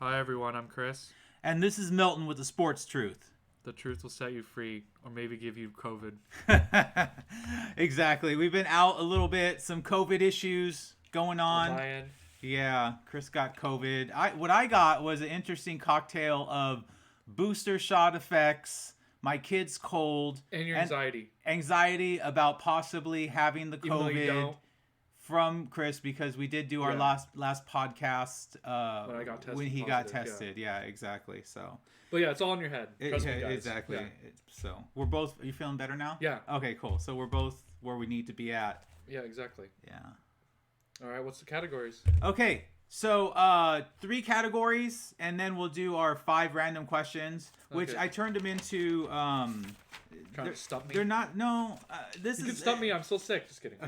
Hi everyone, I'm Chris. And this is Milton with the Sports Truth. The truth will set you free, or maybe give you COVID. Exactly. We've been out a little bit, some COVID issues going on. My end. Yeah, Chris got COVID. What I got was an interesting cocktail of booster shot effects, my kid's cold, And your anxiety. Anxiety about possibly having the Even though you COVID don't. from Chris, because we did do our Yeah. last podcast When I got tested when he got positive, tested. Yeah, exactly. So But yeah, it's all in your head. Trust me, guys. exactly. Yeah. So we're both. Are you feeling better now? Yeah. Okay, cool. So we're both where we need to be at. Yeah, exactly. Yeah. All right, what's the categories? Okay. So 3 categories, and then we'll do our 5 random questions, which Okay. I turned them into. Trying to stump me? They're not. No. This You is. can stump me, I'm still sick. Just kidding.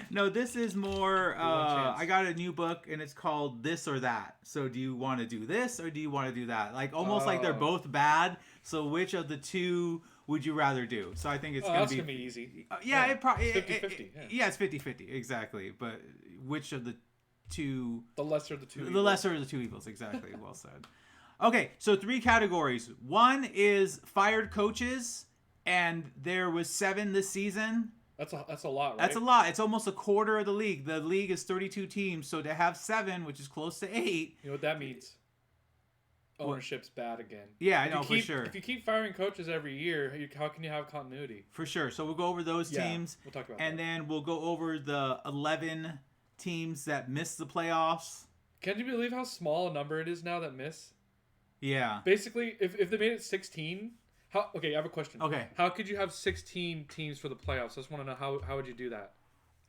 No, this is more. chance. I got a new book, and it's called This or That. So, do you want to do this or do you want to do that? Like almost like they're Oh. both bad. So, which of the two would you rather do? So, I think it's That's gonna going to be easy. yeah, it probably 50-50, yeah. Yeah, it's 50-50 exactly. But which of the two? The lesser of the two. The lesser of the two evils. Exactly. Well said. Okay, so 3 categories. One is fired coaches, and there was 7 this season. That's a lot, right? That's a lot. It's almost a quarter of the league. The league is 32 teams, so to have 7, which is close to 8. You know what that means? Ownership's bad again. Yeah, I If know you for keep- sure. If you keep firing coaches every year, how can you have continuity? For sure. So we'll go over those Yeah, teams, we'll talk about and that. then we'll go over the 11 teams that missed the playoffs. Can you believe how small a number it is now that miss? Yeah. Basically, if they made it 16, okay, I have a question. Okay. How could you have 16 teams for the playoffs? I just want to know how would you do that?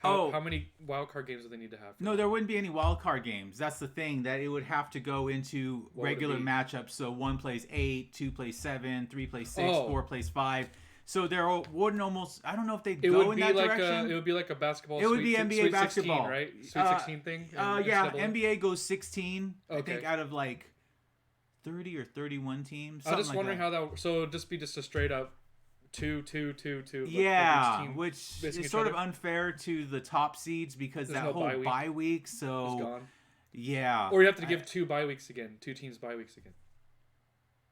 Oh. How many wild card games do they need to have? No, there wouldn't be any wild card games. That's the thing, that it would have to go into What would it regular be? matchups. So 1 plays 8, 2 plays 7, 3 plays 6, Oh. 4 plays 5. So there wouldn't almost. I don't know if they'd It go would in be that like direction. it would be like a basketball. It would Sweet be Si- NBA Sweet basketball. 16, right? Sweet 16 thing. in Yeah, NCAA? NBA goes 16. I Okay. think out of like 30 or 31 teams. I'm just something wondering like how that. So it'd just be just a straight up 2, 2, 2, 2. like, Yeah, each team which missing is each sort of other. unfair to the top seeds because There's that no whole bye week. bye week. is So gone. yeah, Or you have to give 2 bye weeks again. 2 teams bye weeks again.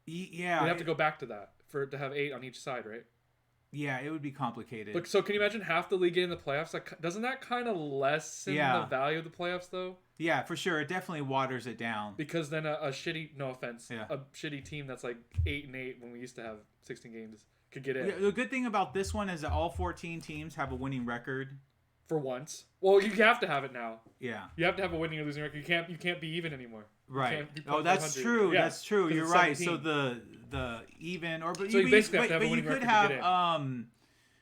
yeah, You have to go back to that to have 8 on each side, right? yeah, it would be complicated. But so can you imagine half the league getting the playoffs? Like, doesn't that kind of lessen Yeah. the value of the playoffs though? Yeah, for sure, it definitely waters it down. Because then a shitty, no offense, Yeah. a shitty team that's like 8-8 when we used to have 16 games could get in Yeah, the good thing about this one is that all 14 teams have a winning record. for once. Well, you have to have it now. Yeah, You have to have a winning or losing record. You can't be even anymore. You right. can't be Oh, that's 500. true. Yeah, That's true. 'cause You're it's right. 17. So the even or but So you basically have to have a but you winning could record to have get in.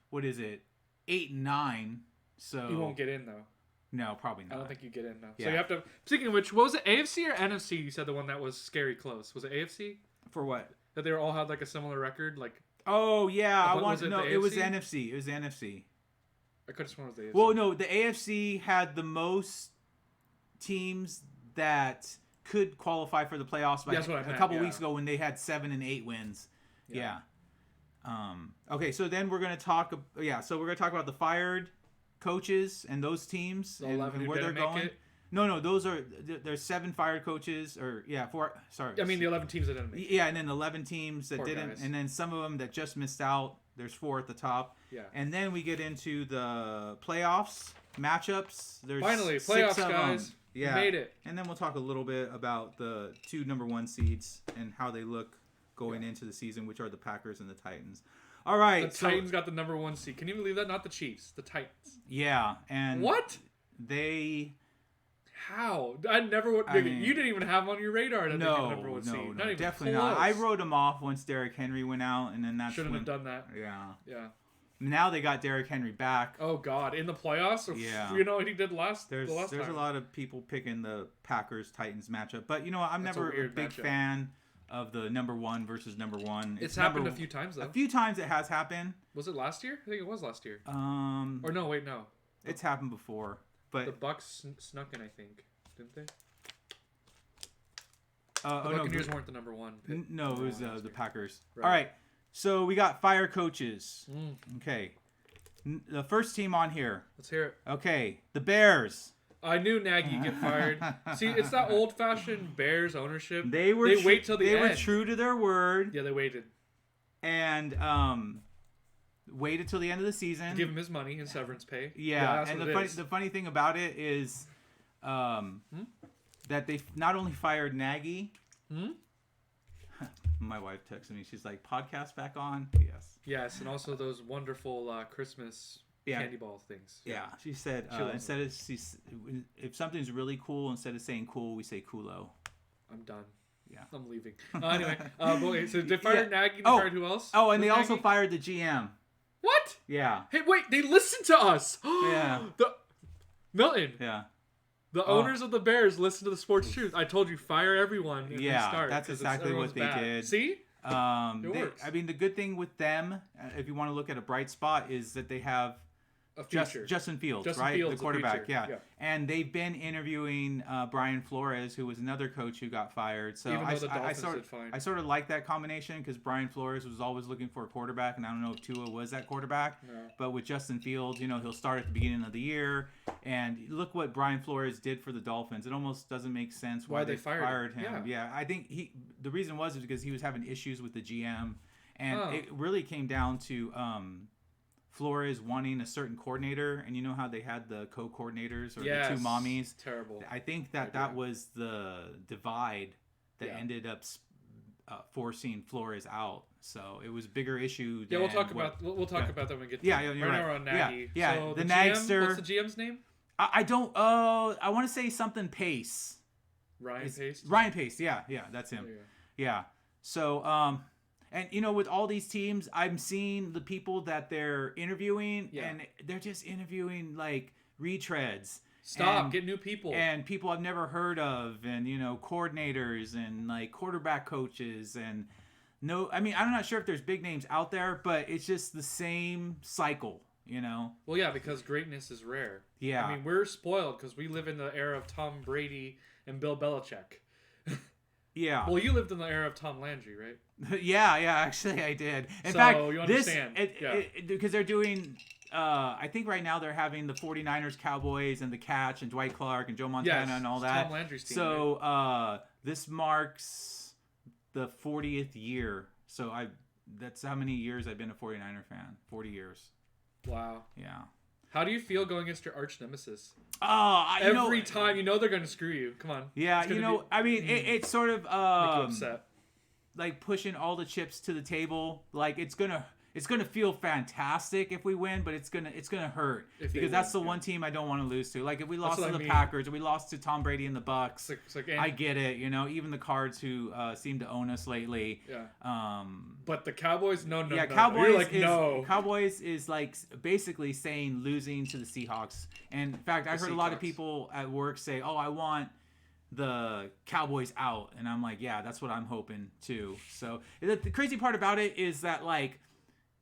what is it, 8 and 9. So You won't get in though. no, probably I not. don't think you get in though. So Yeah. you have to. Speaking of which, what was it? AFC or NFC? You said the one that was scary close. Was it AFC? For what? That they all had like a similar record. Like Oh yeah, I What want was to it, know. the It was AFC? NFC. It was NFC. I could have sworn it was the AFC. Well, no, the AFC had the most teams that could qualify for the playoffs by That's what I a meant, couple yeah. weeks ago when they had 7 and 8 wins. Yeah. Yeah. Okay, so then we're gonna talk. Yeah, so we're gonna talk about the fired coaches and those teams The and 11 who where they're didn't make going. it? No, those are there's 7 fired coaches, or yeah, 4. Sorry. I mean, the 11 teams that didn't make it. Yeah, and then 11 teams that Poor didn't, guys. and then some of them that just missed out. There's 4 at the top. Yeah. And then we get into the playoffs matchups. There's Finally, 6 playoffs, of them. guys. Yeah. We made it. And then we'll talk a little bit about the 2 number 1 seeds and how they look going into the season, which are the Packers and the Titans. All right. The Titans got the number 1 seed. Can you believe that? Not the Chiefs. The Titans. Yeah, and What? they How? I never would. I mean- you didn't even have them on your radar. That they get no, number 1 seed. no, Not even definitely close. not. I wrote them off once Derrick Henry went out, and then that's Shouldn't when have done that. Yeah. Yeah. Now they got Derrick Henry back. Oh God, in the playoffs. Yeah. You know what he did last. There's the last a time. lot of people picking the Packers Titans matchup, but you know what? I'm That's a never a weird big matchup. fan of the number 1 versus number 1. It's happened a few times though. A few times it has happened. Was it last year? I think it was last year. Um, Or no, wait, no. it's happened before, The but Bucks snuck in, I think, didn't they? The oh no, Buccaneers weren't the number 1. pick. no, it was last the year. Packers. Right. All right, so we got fire coaches. Mm, Okay, the first team on here. let's hear it. Okay, the Bears. I knew Nagy would get fired. See, it's that old-fashioned Bears ownership. They wait till the end. They were true to their word. Yeah, they waited. And waited till the end of the season. Give him his money and severance pay. Yeah, and the funny thing about it is that they not only fired Nagy. My wife texted me. She's like, "Podcast back on?" Yes. Yes, and also those wonderful Christmas candy ball things. Yeah, she said instead of if something's really cool, instead of saying cool, we say coolo. I'm done. Yeah, I'm leaving. Anyway, wait, so they fired Nagy. They fired who else? Oh, and they also fired the GM. What? Yeah. Hey, wait! They listened to us. Yeah. Milton. Yeah. The owners of the Bears listen to the Sports Truth. I told you, fire everyone. And start, that's exactly what they did. See? It works. I mean, the good thing with them, if you want to look at a bright spot, is that they have Justin Fields, right? The quarterback, yeah. And they've been interviewing Brian Flores, who was another coach who got fired. So I sort of like that combination because Brian Flores was always looking for a quarterback, and I don't know if Tua was that quarterback. No. But with Justin Fields, he'll start at the beginning of the year. And look what Brian Flores did for the Dolphins. It almost doesn't make sense why they fired him. Yeah, I think the reason was because he was having issues with the GM, and it really came down to Flores wanting a certain coordinator, and you know how they had the co-coordinators or the two mommies. Terrible. I think that was the divide that ended up forcing Flores out. So it was a bigger issue. We'll talk about that when we get to you're right. Now we're on Nagy. Yeah. So the Nagster. What's the GM's name? I don't. I want to say something Pace. Ryan Pace. Ryan Pace. Yeah, that's him. Yeah. So and with all these teams, I'm seeing the people that they're interviewing, and they're just interviewing like retreads. Get new people. And people I've never heard of, and coordinators and like quarterback coaches, and I'm not sure if there's big names out there, but it's just the same cycle. Well, yeah, because greatness is rare. Yeah. I mean, we're spoiled because we live in the era of Tom Brady and Bill Belichick. Yeah. Well, you lived in the era of Tom Landry, right? Yeah, actually I did. In fact, you understand. Because they're doing, I think right now they're having the 49ers, Cowboys, and the Catch, and Dwight Clark, and Joe Montana, and all that. Tom Landry's team. So right? This marks the 40th year. So that's how many years I've been a 49er fan. 40 years. Wow. Yeah. How do you feel going against your arch nemesis? Every time they're going to screw you. Come on. Yeah, it's sort of make you upset. Like pushing all the chips to the table. Like it's gonna feel fantastic if we win, but it's gonna hurt because that's the one team I don't want to lose to. Like if we lost to the Packers, or we lost to Tom Brady and the Bucks, I get it. Even the Cards who seem to own us lately. Yeah. But the Cowboys, no. Cowboys is like basically saying losing to the Seahawks. And in fact, I heard a lot of people at work say, "Oh, I want the Cowboys out," and I'm like, yeah, that's what I'm hoping too. So the crazy part about it is that like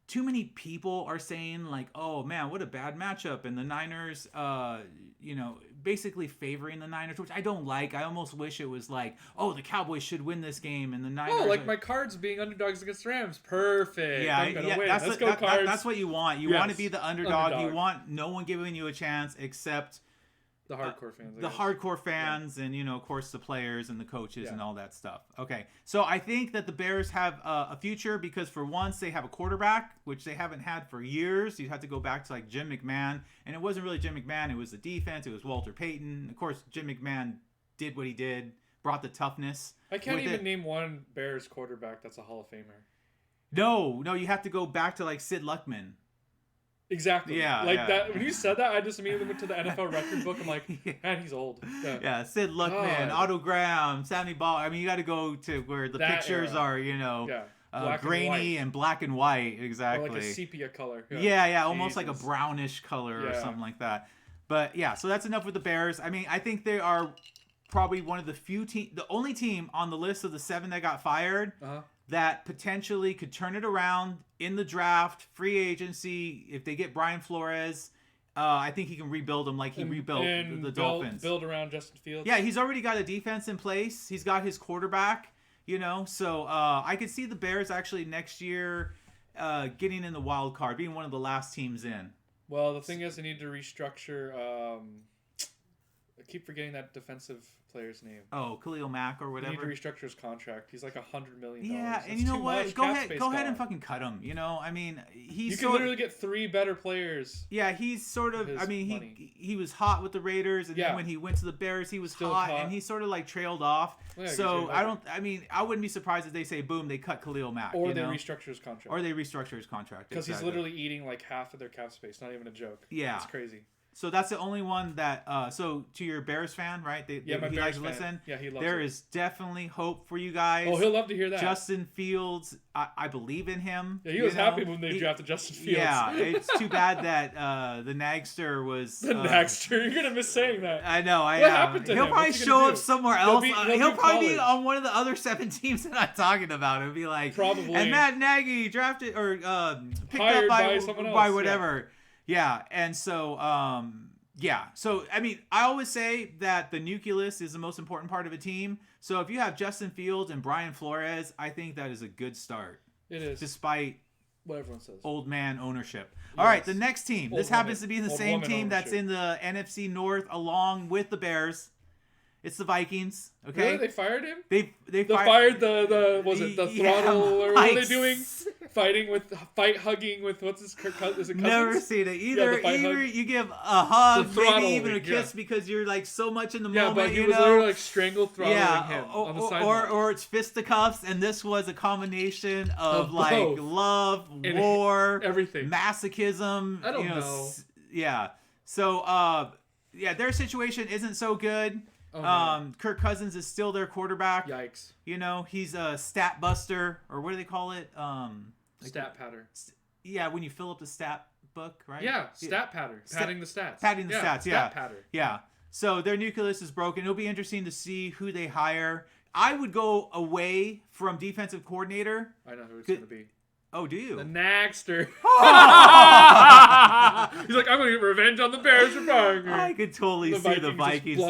too many people are saying like, oh man, what a bad matchup, and the Niners basically favoring the Niners, which I don't like. I almost wish it was like, oh, the Cowboys should win this game, and the Niners my Cards being underdogs against the Rams. Perfect. Yeah, I'm gonna win. Let's go Cards. That's what you want. You want to be the underdog. You want no one giving you a chance except the hardcore fans. The hardcore fans, and of course the players and the coaches and all that stuff. Okay, so I think that the Bears have a future because for once they have a quarterback, which they haven't had for years. You have to go back to like Jim McMahon, and it wasn't really Jim McMahon. It was the defense. It was Walter Payton. Of course, Jim McMahon did what he did, brought the toughness. I can't even name one Bears quarterback that's a Hall of Famer. No, you have to go back to like Sid Luckman. Exactly. Yeah. That. When you said that, I just immediately went to the NFL record book. I'm like, man, he's old. Yeah. Sid Luckman, Otto Graham, Sammy Ball. I mean, you got to go to where the pictures are, grainy and black and white. Exactly. Or like a sepia color. Yeah. Almost like a brownish color or something like that. But yeah, so that's enough with the Bears. I mean, I think they are probably one of the the only team on the list of the 7 that got fired. That potentially could turn it around in the draft, free agency. If they get Brian Flores, I think he can rebuild them like he rebuilt the Dolphins. Build around Justin Fields. Yeah, he's already got a defense in place. He's got his quarterback, So I could see the Bears actually next year getting in the wild card, being one of the last teams in. Well, the thing is, they need to restructure keep forgetting that defensive player's name. Oh, Khalil Mack or whatever. You need to restructure his contract. He's like $100 million. Yeah, and you know what? Go ahead and fucking cut him. You know, I mean, you can literally get 3 better players. Yeah, he's sort of. I mean, he was hot with the Raiders, and then when he went to the Bears, he was hot, and he sort of like trailed off. Yeah, so I wouldn't be surprised if they say, boom, they cut Khalil Mack, or they restructure his contract. Because he's literally eating like half of their cap space. Not even a joke. Yeah, it's crazy. So that's the only one that. So to your Bears fan, right? My he Bears likes to fan. listen. Yeah, he loves There it. is definitely hope for you guys. Oh, he'll love to hear that. Justin Fields, I believe in him. Yeah, he was happy when they drafted Justin Fields. Yeah, it's too bad that the Nagster was. The Nagster, you're gonna miss saying that. I know. What happened to him? He'll probably show up somewhere else. He'll probably be on one of the other 7 teams that I'm talking about. It'll be like probably. And Matt Nagy drafted or picked hired up by someone else. By whatever. Yeah, and so yeah. So, I mean, I always say that the nucleus is the most important part of a team. So, if you have Justin Fields and Brian Flores, I think that is a good start. It is. Despite what everyone says. Old man ownership. Yes. All right, the next team. This happens to be the same team ownership. That's in the NFC North along with the Bears. It's the Vikings. Okay. Really? They fired him? They fired the throttle or what are they doing? Fight hugging with what's his is it Never seen it. Either you give a hug, maybe even a kiss because you're like so much in the moment. Yeah, but he was literally like strangle throttling him on the sideline. Or it's fisticuffs, and this was a combination of like love, war, everything, masochism. I don't know. Yeah. So their situation isn't so good. Oh, Kirk Cousins is still their quarterback. Yikes. You know, he's a stat buster, or what do they call it? Stat patter. Yeah, when you fill up the stat book, right? Yeah, stat patter. Padding the stats. Padding the stats, Stat patter. Yeah. So their nucleus is broken. It'll be interesting to see who they hire. I would go away from defensive coordinator. I know who it's going to be. Oh, do you? The Nagster. He's like, I'm going to get revenge on the Bears for firing me. I could totally see the Vikings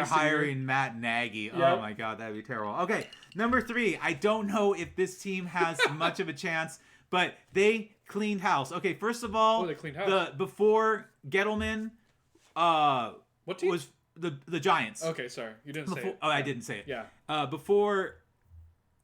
hiring Matt Nagy. Yep. Oh, my God. That'd be terrible. Okay, number 3. I don't know if this team has much of a chance, but they cleaned house. Okay, first of all, they cleaned house. Before Gettleman what team? Was the Giants. Okay, sorry. You didn't say it. Oh, I didn't say it. Yeah. Before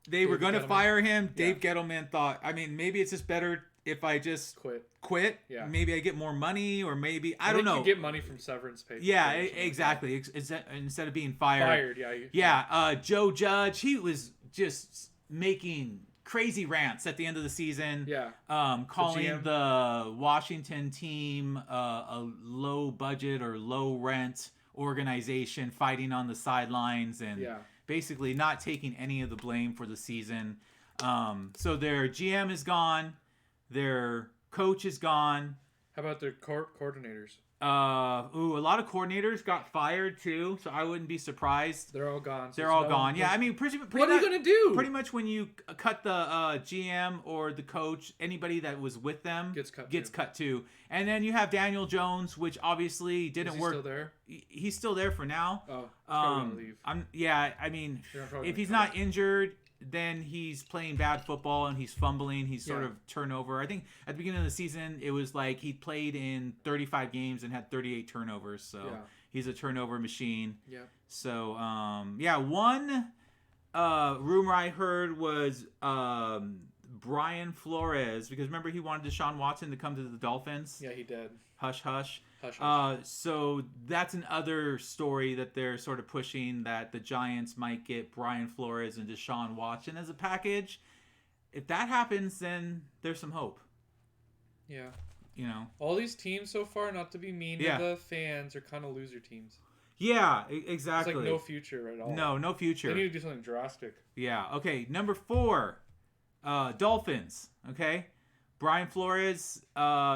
they were going to fire him, Dave Gettleman thought, I mean, maybe it's just better if I just quit. Yeah. Maybe I get more money, or maybe I don't know. You get money from severance pay. Yeah, exactly. Instead of being fired. Yeah. Joe Judge, he was just making crazy rants at the end of the season. Yeah. Calling the Washington team a low budget or low rent organization fighting on the sidelines and basically not taking any of the blame for the season. So their GM is gone. Their coach is gone. How about their coordinators? A lot of coordinators got fired too, so I wouldn't be surprised. They're all gone. They're all gone. Yeah, I mean, pretty what are you gonna do? Pretty much when you cut the GM or the coach, anybody that was with them gets cut too. And then you have Daniel Jones, which obviously didn't work. Still there? He's still there for now. Oh, he's probably gonna leave. I mean, if he's not injured, then he's playing bad football and he's fumbling. He's sort of turnover. I think at the beginning of the season, it was like he played in 35 games and had 38 turnovers. So he's a turnover machine. Yeah. So, one rumor I heard was Brian Flores, because remember he wanted Deshaun Watson to come to the Dolphins? Yeah, he did. Hush, hush. So that's another story that they're sort of pushing, that the Giants might get Brian Flores and Deshaun Watson as a package. If that happens, then there's some hope. Yeah. You know, all these teams so far, not to be mean to the fans, are kind of loser teams. Yeah, exactly. It's like no future at all. No future. They need to do something drastic. Yeah. Okay. Number 4, Dolphins. Okay. Brian Flores,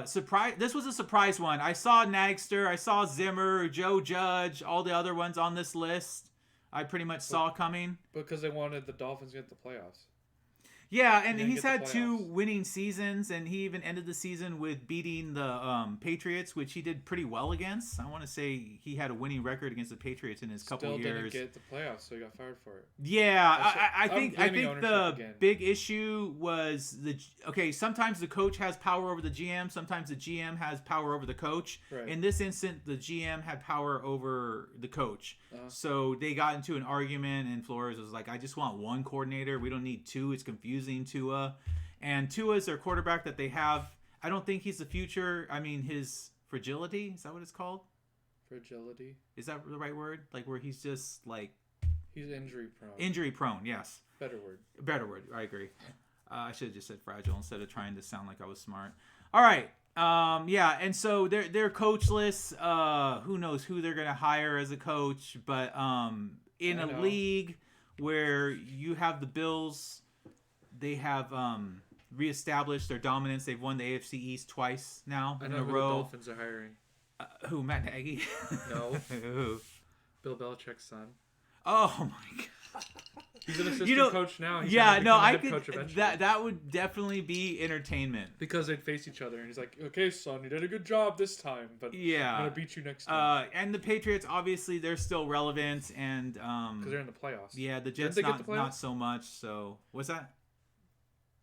surprise. This was a surprise one. I saw Nagster, I saw Zimmer, Joe Judge, all the other ones on this list. I pretty much saw coming. Because they wanted the Dolphins to get the playoffs. Yeah, and he's had 2 winning seasons, and he even ended the season with beating the Patriots, which he did pretty well against. I want to say he had a winning record against the Patriots in his couple years. Still didn't get the playoffs, so he got fired for it. Yeah, I think the big issue was sometimes the coach has power over the GM, sometimes the GM has power over the coach. Right. In this instance, the GM had power over the coach. So they got into an argument, and Flores was like, I just want one coordinator. We don't need 2. It's confusing Tua. And Tua is their quarterback that they have. I don't think he's the future. I mean, his fragility, is that what it's called? Fragility? Is that the right word? Like where he's just like... He's injury prone. Injury prone, yes. Better word. I agree. I should have just said fragile instead of trying to sound like I was smart. All right. Yeah, and so they're coachless. Who knows who they're going to hire as a coach, but in a league where you have the Bills, they have reestablished their dominance. They've won the AFC East twice now in a row. The Dolphins are hiring. Who, Matt Nagy? No. Who? Bill Belichick's son. Oh my God. He's an assistant coach now. He's I could. That would definitely be entertainment because they'd face each other, and he's like, "Okay, son, you did a good job this time, but I'm gonna beat you next time." And the Patriots, obviously, they're still relevant, and because they're in the playoffs. Yeah, the Jets not so much. So what's that?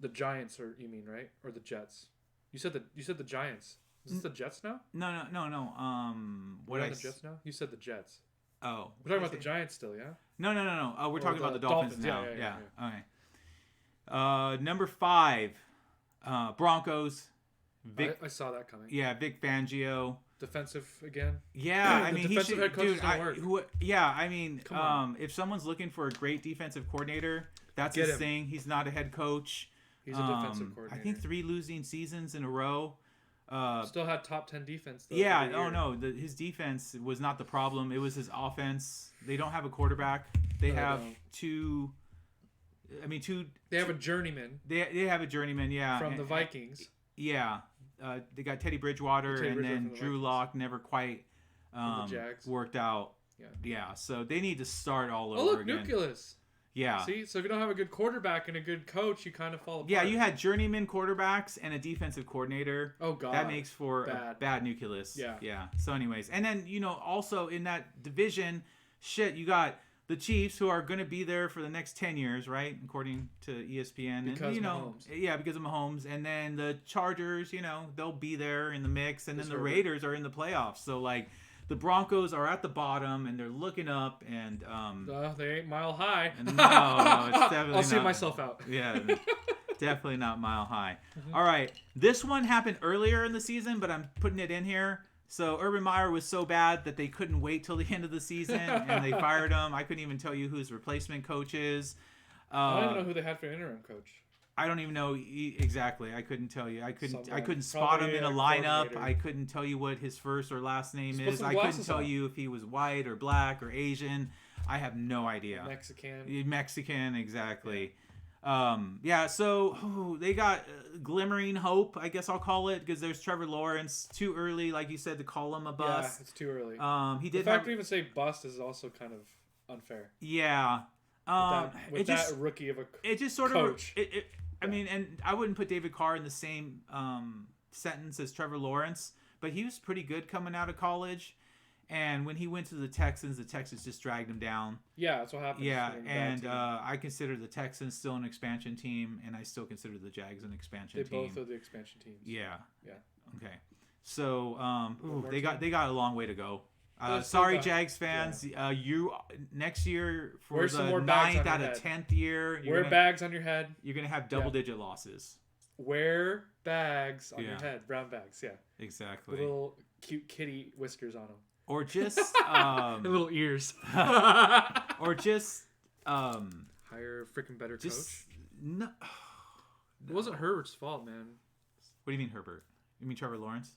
The Giants, you mean, right? Or the Jets? You said the Giants. Is this the Jets now? No. What are the Jets now? You said the Jets. Oh, we're talking about the Giants still, yeah? No. We're talking about the Dolphins now. Yeah. Okay. Number 5, Broncos. I saw that coming. Yeah, Vic Fangio. Defensive again. Yeah, I mean, defensive head coach doesn't work. I mean, if someone's looking for a great defensive coordinator, that's his thing. He's not a head coach. He's a defensive coordinator. I think 3 losing seasons in a row. Still had top 10 defense though. Yeah, his defense was not the problem. It was his offense. They don't have a quarterback. They have 2. They have a journeyman. They have a journneman, yeah. From the Vikings. Yeah. They got Teddy Bridgewater, and then Drew Lock never quite worked out. Yeah. So they need to start all over again. Nucleus. Yeah. See, so if you don't have a good quarterback and a good coach, you kind of fall apart. Yeah, you had journeyman quarterbacks and a defensive coordinator. Oh, God. That makes for a bad nucleus. Yeah. So anyways, and then, also in that division, you got the Chiefs, who are going to be there for the next 10 years, right? According to ESPN. Because Mahomes. Yeah, because of Mahomes. And then the Chargers, they'll be there in the mix. And then the Raiders are in the playoffs. So, the Broncos are at the bottom, and they're looking up, and they ain't mile high. No, it's definitely I'll see myself out. Yeah, definitely not mile high. All right, this one happened earlier in the season, but I'm putting it in here. So Urban Meyer was so bad that they couldn't wait till the end of the season, and they fired him. I couldn't even tell you who his replacement coach is. I don't even know who they had for interim coach. I don't even know exactly. I couldn't tell you. I couldn't spot him in a lineup. I couldn't tell you what his first or last name is. I couldn't tell you if he was white or black or Asian. I have no idea. Mexican, exactly. So they got glimmering hope, I guess I'll call it, because there's Trevor Lawrence. Too early, like you said, to call him a bust. Yeah, it's too early. The fact to even say bust is also kind of unfair. Yeah. With that rookie of a it just sort coach. Of I mean, and I wouldn't put David Carr in the same sentence as Trevor Lawrence, but he was pretty good coming out of college. And when he went to the Texans just dragged him down. Yeah, that's what happened. Yeah, and I consider the Texans still an expansion team, and I still consider the Jags an expansion team. They both are the expansion teams. Yeah. Okay. So they got a long way to go. Sorry, Jags fans. Yeah. You next year for the 9th out of 10th year. Wear bags on your head. You're gonna have double-digit losses. Wear bags on your head, brown bags. Yeah, exactly. Little cute kitty whiskers on them. Or just little ears. Or just hire a freaking better coach. No, it wasn't Herbert's fault, man. What do you mean Herbert? You mean Trevor Lawrence?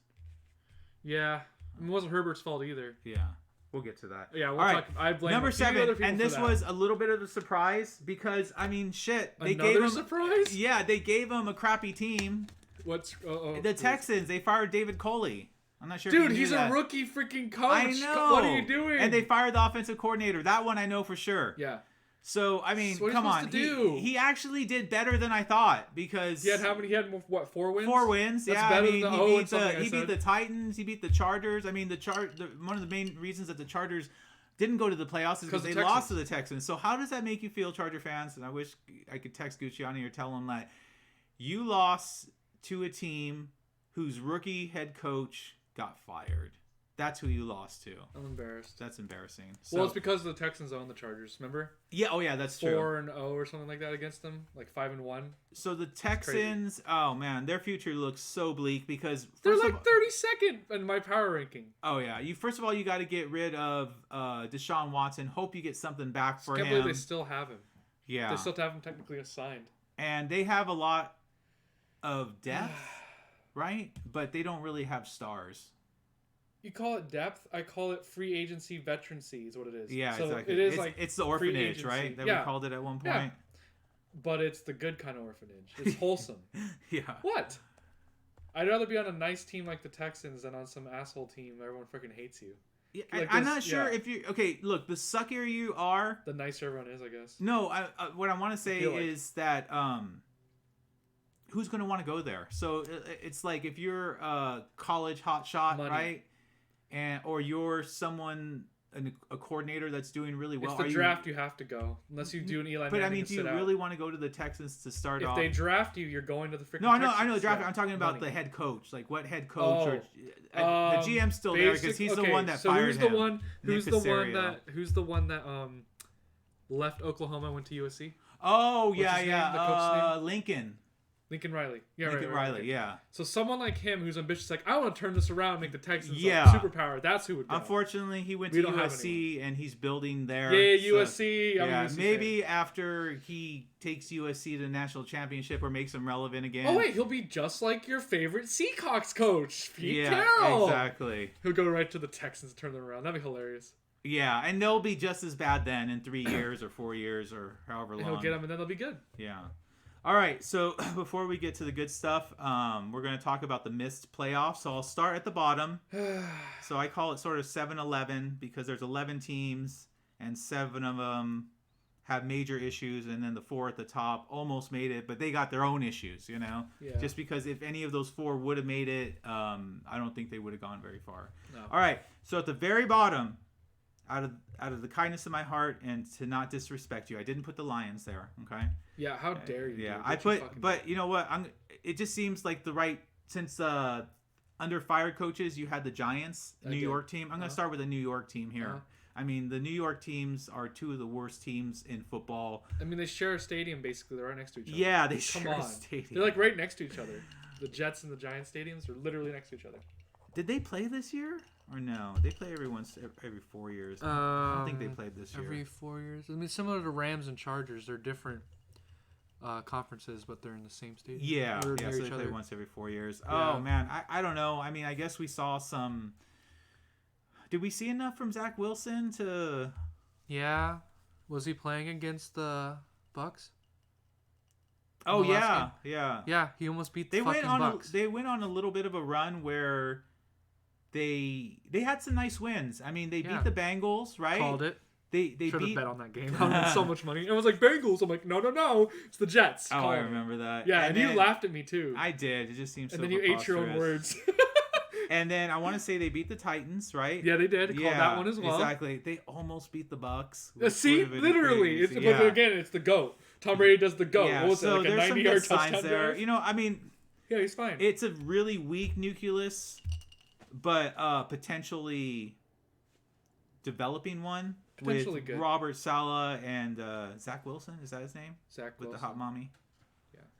Yeah. It wasn't Herbert's fault either. Yeah. We'll get to that. Yeah, we'll talk. I blame number 7, and this was a little bit of a surprise because, they gave him surprise? Yeah, they gave him a crappy team. The Texans, they fired David Culley. I'm not sure. Dude, he's a rookie freaking coach. I know. What are you doing? And they fired the offensive coordinator. That one I know for sure. Yeah. So I mean, come on, he actually did better than I thought because he had how many? He had what? 4 wins. 4 wins. That's better than he beat the Titans. He beat the Chargers. I mean, one of the main reasons that the Chargers didn't go to the playoffs is because they lost to the Texans. So how does that make you feel, Charger fans? And I wish I could text Guccione or tell him that you lost to a team whose rookie head coach got fired. That's who you lost to. I'm embarrassed. That's embarrassing. Well, it's because the Texans own the Chargers. Remember? Yeah. Oh, yeah. That's true. 4-0 or something like that against them, like 5-1. So the Texans, oh man, their future looks so bleak because they're like 32nd in my power ranking. Oh yeah. First of all, you got to get rid of Deshaun Watson. Hope you get something back for him. I can't believe they still have him. Yeah. They still have him technically assigned. And they have a lot of depth, right? But they don't really have stars. You call it depth. I call it free agency veterancy is what it is. Yeah, so exactly. It is it's the orphanage, right? That we called it at one point. Yeah. But it's the good kind of orphanage. It's wholesome. Yeah. What? I'd rather be on a nice team like the Texans than on some asshole team where everyone freaking hates you. Yeah, like I'm not sure if you... Okay, look, the suckier you are... The nicer everyone is, I guess. No, what I want to say is that... who's going to want to go there? So it's like if you're a college hotshot, right? Or you're someone, a coordinator that's doing really well. It's the draft you have to go. Unless you do an Eli Manning. But I mean, do you really want to go to the Texans to start off? If they draft you, you're going to the freaking Texans. I know the draft. I'm talking about the head coach. Like what head coach? The GM's still there because he's the one that fired him. Who's the one that left Oklahoma and went to USC? Oh, yeah. Lincoln Riley. Yeah, Lincoln Riley, yeah. So someone like him who's ambitious, like, I want to turn this around and make the Texans a superpower. That's who would go. Unfortunately, he went to USC and he's building there. Yeah, USC. Yeah, maybe after he takes USC to the national championship or makes them relevant again. Oh, wait, he'll be just like your favorite Seahawks coach, Pete Carroll. Exactly. He'll go right to the Texans and turn them around. That'd be hilarious. Yeah, and they'll be just as bad then in 3 years or 4 years or however long. And he'll get them and then they'll be good. Yeah. All right, so before we get to the good stuff, we're going to talk about the missed playoffs. So I'll start at the bottom. So I call it sort of 7-11 because there's 11 teams and 7 of them have major issues, and then the 4 at the top almost made it, but they got their own issues, you know? Yeah. Just because if any of those 4 would have made it, I don't think they would have gone very far. No. All right, so at the very bottom, out of the kindness of my heart and to not disrespect you, I didn't put the Lions there, okay? Yeah, how dare you? Yeah, I put, but you know what? It just seems like the right, since under fired coaches, you had the Giants, New York team. I'm going to start with the New York team here. I mean, the New York teams are 2 of the worst teams in football. I mean, they share a stadium, basically. They're right next to each other. Yeah, they share a stadium. They're like right next to each other. The Jets and the Giants stadiums are literally next to each other. Did they play this year? Or no? They play every 4 years. I don't think they played this year. Every 4 years? I mean, similar to Rams and Chargers. They're different conferences, but they're in the same stadium. Yeah, so they play once every 4 years. Yeah. Oh, man. I don't know. I mean, I guess we saw some... Did we see enough from Zach Wilson to... Yeah. Was he playing against the Bucks? Oh, yeah. Yeah. Yeah, he almost beat the fucking Bucks. They went on a little bit of a run where... They had some nice wins. I mean, they beat the Bengals, right? Called it. They should have bet on that game. I won so much money. And I was like, Bengals. I'm like, no. It's the Jets. Oh, I remember that. Yeah, and you laughed at me too. I did. It just seems so And then you ate your own words. And then I want to say they beat the Titans, right? Yeah, they did. Called that one as well. Exactly. They almost beat the Bucks. See, literally. But again, it's the GOAT. Tom Brady does the GOAT. Yeah, what was it, like a 90-yard touchdown there. You know, I mean... Yeah, he's fine. It's a really weak nucleus, but potentially developing one with good. Robert Saleh and Zach Wilson. Is that his name? Zach Wilson. With the hot mommy.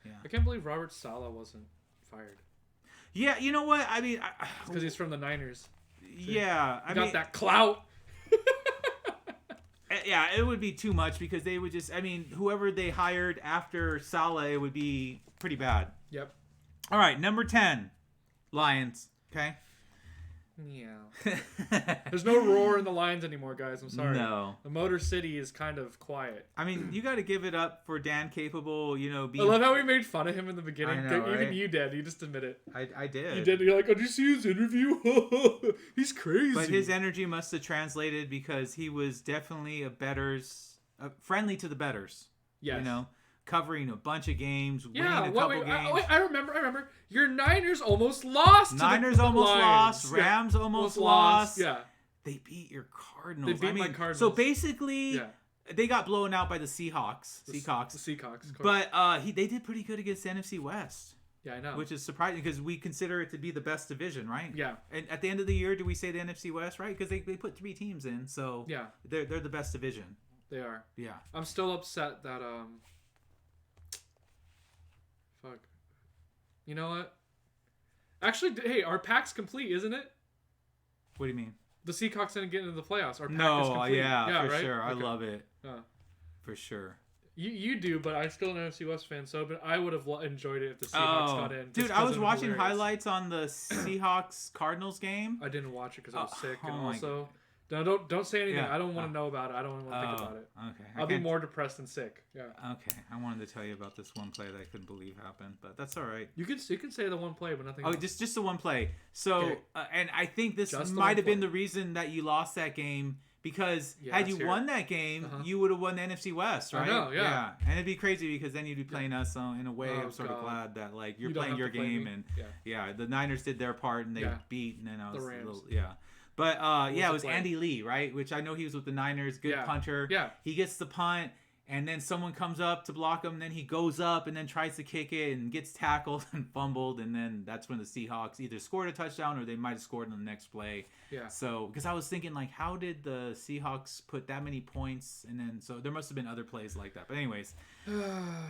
Yeah. I can't believe Robert Saleh wasn't fired. Yeah, you know what? I mean... Because he's from the Niners. Yeah. I got that clout. Yeah, it would be too much because they would just... I mean, whoever they hired after Saleh would be pretty bad. Yep. All right, number 10. Lions. Okay? Meow. There's no roar in the Lions anymore, guys. I'm sorry. No. The Motor City is kind of quiet. I mean, you got to give it up for Dan Capable, you know, being... I love how we made fun of him in the beginning. I know, Even you did. You just admit it. I did. You did. You're like, oh, did you see his interview? He's crazy. But his energy must have translated because he was definitely a better friendly to the bettors. Yes. You know, covering a bunch of games, winning a couple games. I remember. Your Niners almost lost. Niners almost lost. Rams almost lost. Yeah. They beat your Cardinals. They beat my Cardinals. So basically, they got blown out by the Seahawks. The Seahawks. But they did pretty good against the NFC West. Yeah, I know. Which is surprising because we consider it to be the best division, right? Yeah. And at the end of the year, do we say the NFC West, right? Because they put 3 teams in, so yeah, they're the best division. They are. Yeah. I'm still upset that fuck. You know what? Actually, hey, our pack's complete, isn't it? What do you mean? The Seahawks didn't get into the playoffs. Our pack is complete. Yeah, for right? sure. Okay. I love it. For sure. You do, but I'm still an NFC West fan, so but I would have enjoyed it if the Seahawks got in. Dude, I was watching highlights on the Seahawks Cardinals game. I didn't watch it because I was sick, and also don't say anything. Yeah. I don't want to know about it. I don't want to think about it. Okay. I'll be more depressed and sick. Yeah. Okay. I wanted to tell you about this one play that I couldn't believe happened, but that's all right. You can say the one play, but nothing. Oh, else. just the one play. So, and I think this might have been the reason that you lost that game. Because had you won that game, you would have won the NFC West, right? I know, yeah. And it'd be crazy because then you'd be playing us. So in a way, I'm sort of glad that like you're playing your game, and the Niners did their part and they beat, and then I was the Rams. But it was Andy Lee, right? Which I know he was with the Niners, good punter. Yeah. He gets the punt. And then someone comes up to block him, and then he goes up and then tries to kick it and gets tackled and fumbled, and then that's when the Seahawks either scored a touchdown or they might have scored in the next play. Yeah. So, because I was thinking, like, how did the Seahawks put that many points? And then, so there must have been other plays like that. But anyways,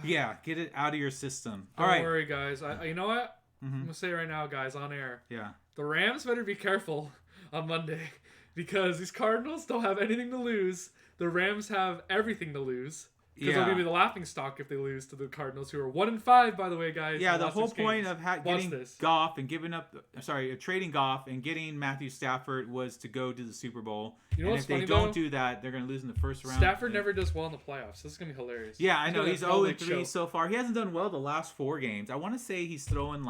get it out of your system. Don't worry, guys. You know what? I'm going to say right now, guys, on air. Yeah. The Rams better be careful on Monday because these Cardinals don't have anything to lose. The Rams have everything to lose. Because they'll be the laughing stock if they lose to the Cardinals, who are 1-5, by the way, guys. Yeah, the whole point of getting Goff and trading Goff and getting Matthew Stafford was to go to the Super Bowl. You know what's funny, if they don't do that, they're going to lose in the first round. Stafford never does well in the playoffs. This is going to be hilarious. Yeah, I know. He's 0-3 so far. He hasn't done well the last 4 games. I want to say he's throwing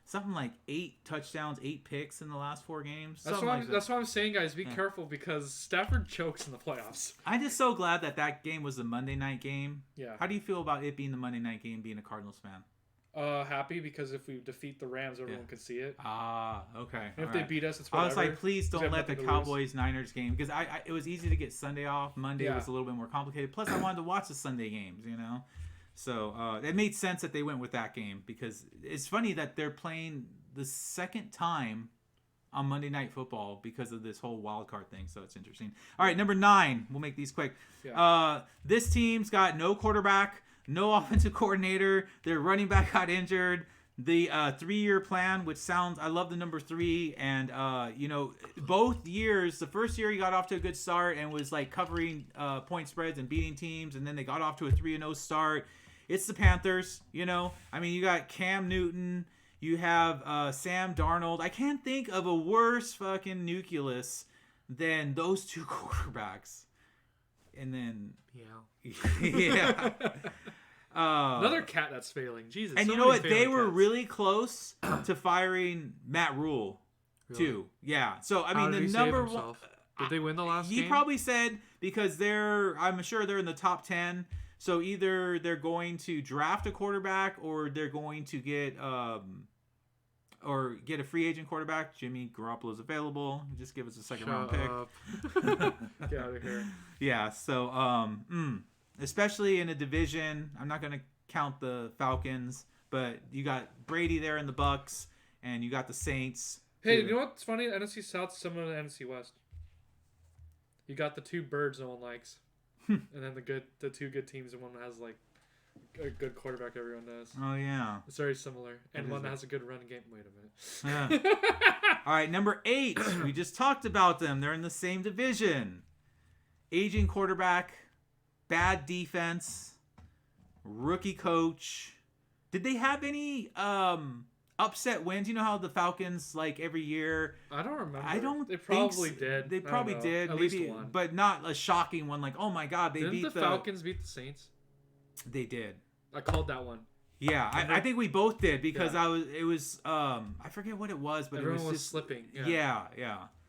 something like 8 touchdowns, 8 picks in the last 4 games. That's what I'm saying, guys. Be careful because Stafford chokes in the playoffs. I'm just so glad that game was a Monday night game. Yeah. How do you feel about it being the Monday night game, being a Cardinals fan? Happy because if we defeat the Rams, everyone can see it. Okay. And if they beat us, it's whatever. I was like, please don't let the Cowboys-Niners game, because it was easy to get Sunday off. Monday was a little bit more complicated. Plus, I wanted to watch the Sunday games, you know? So it made sense that they went with that game, because it's funny that they're playing the second time on Monday Night Football because of this whole wild card thing, so it's interesting. All right, number 9. We'll make these quick. This team's got no quarterback, no offensive coordinator. Their running back got injured. The 3-year plan, which sounds, I love the number 3, and both years, the first year he got off to a good start and was like covering point spreads and beating teams, and then they got off to a 3-0 start. It's the Panthers, you got Cam Newton. You have Sam Darnold. I can't think of a worse fucking nucleus than those 2 quarterbacks. And then... Yeah. Another cat that's failing. Jesus. And you know what? They were really close to firing Matt Rule, too. Yeah. So, I mean, the number 1... Did they win the last game? He probably said because I'm sure they're in the top 10. So either they're going to draft a quarterback or they're going to get... or get a free agent quarterback. Jimmy Garoppolo's available. Just give us a second-round pick. Get out of here. Yeah, so, especially in a division, I'm not going to count the Falcons, but you got Brady there in the Bucks, and you got the Saints. Hey, you know what's funny? The NFC South is similar to the NFC West. You got the 2 birds no one likes, and then the 2 good teams, and one has, like, a good quarterback everyone does. Oh, yeah. It's very similar. And one that has a good run game. Wait a minute. Yeah. All right, number 8. We just talked about them. They're in the same division. Aging quarterback, bad defense, rookie coach. Did they have any upset wins? You know how the Falcons, like, every year... I don't remember. They probably did. They probably did. At maybe, least one. But not a shocking one. Like, oh, my God, Didn't the Falcons beat the Saints? They did. I called that one. Yeah, I think we both did because I forget what it was, but everyone it was just slipping. Yeah.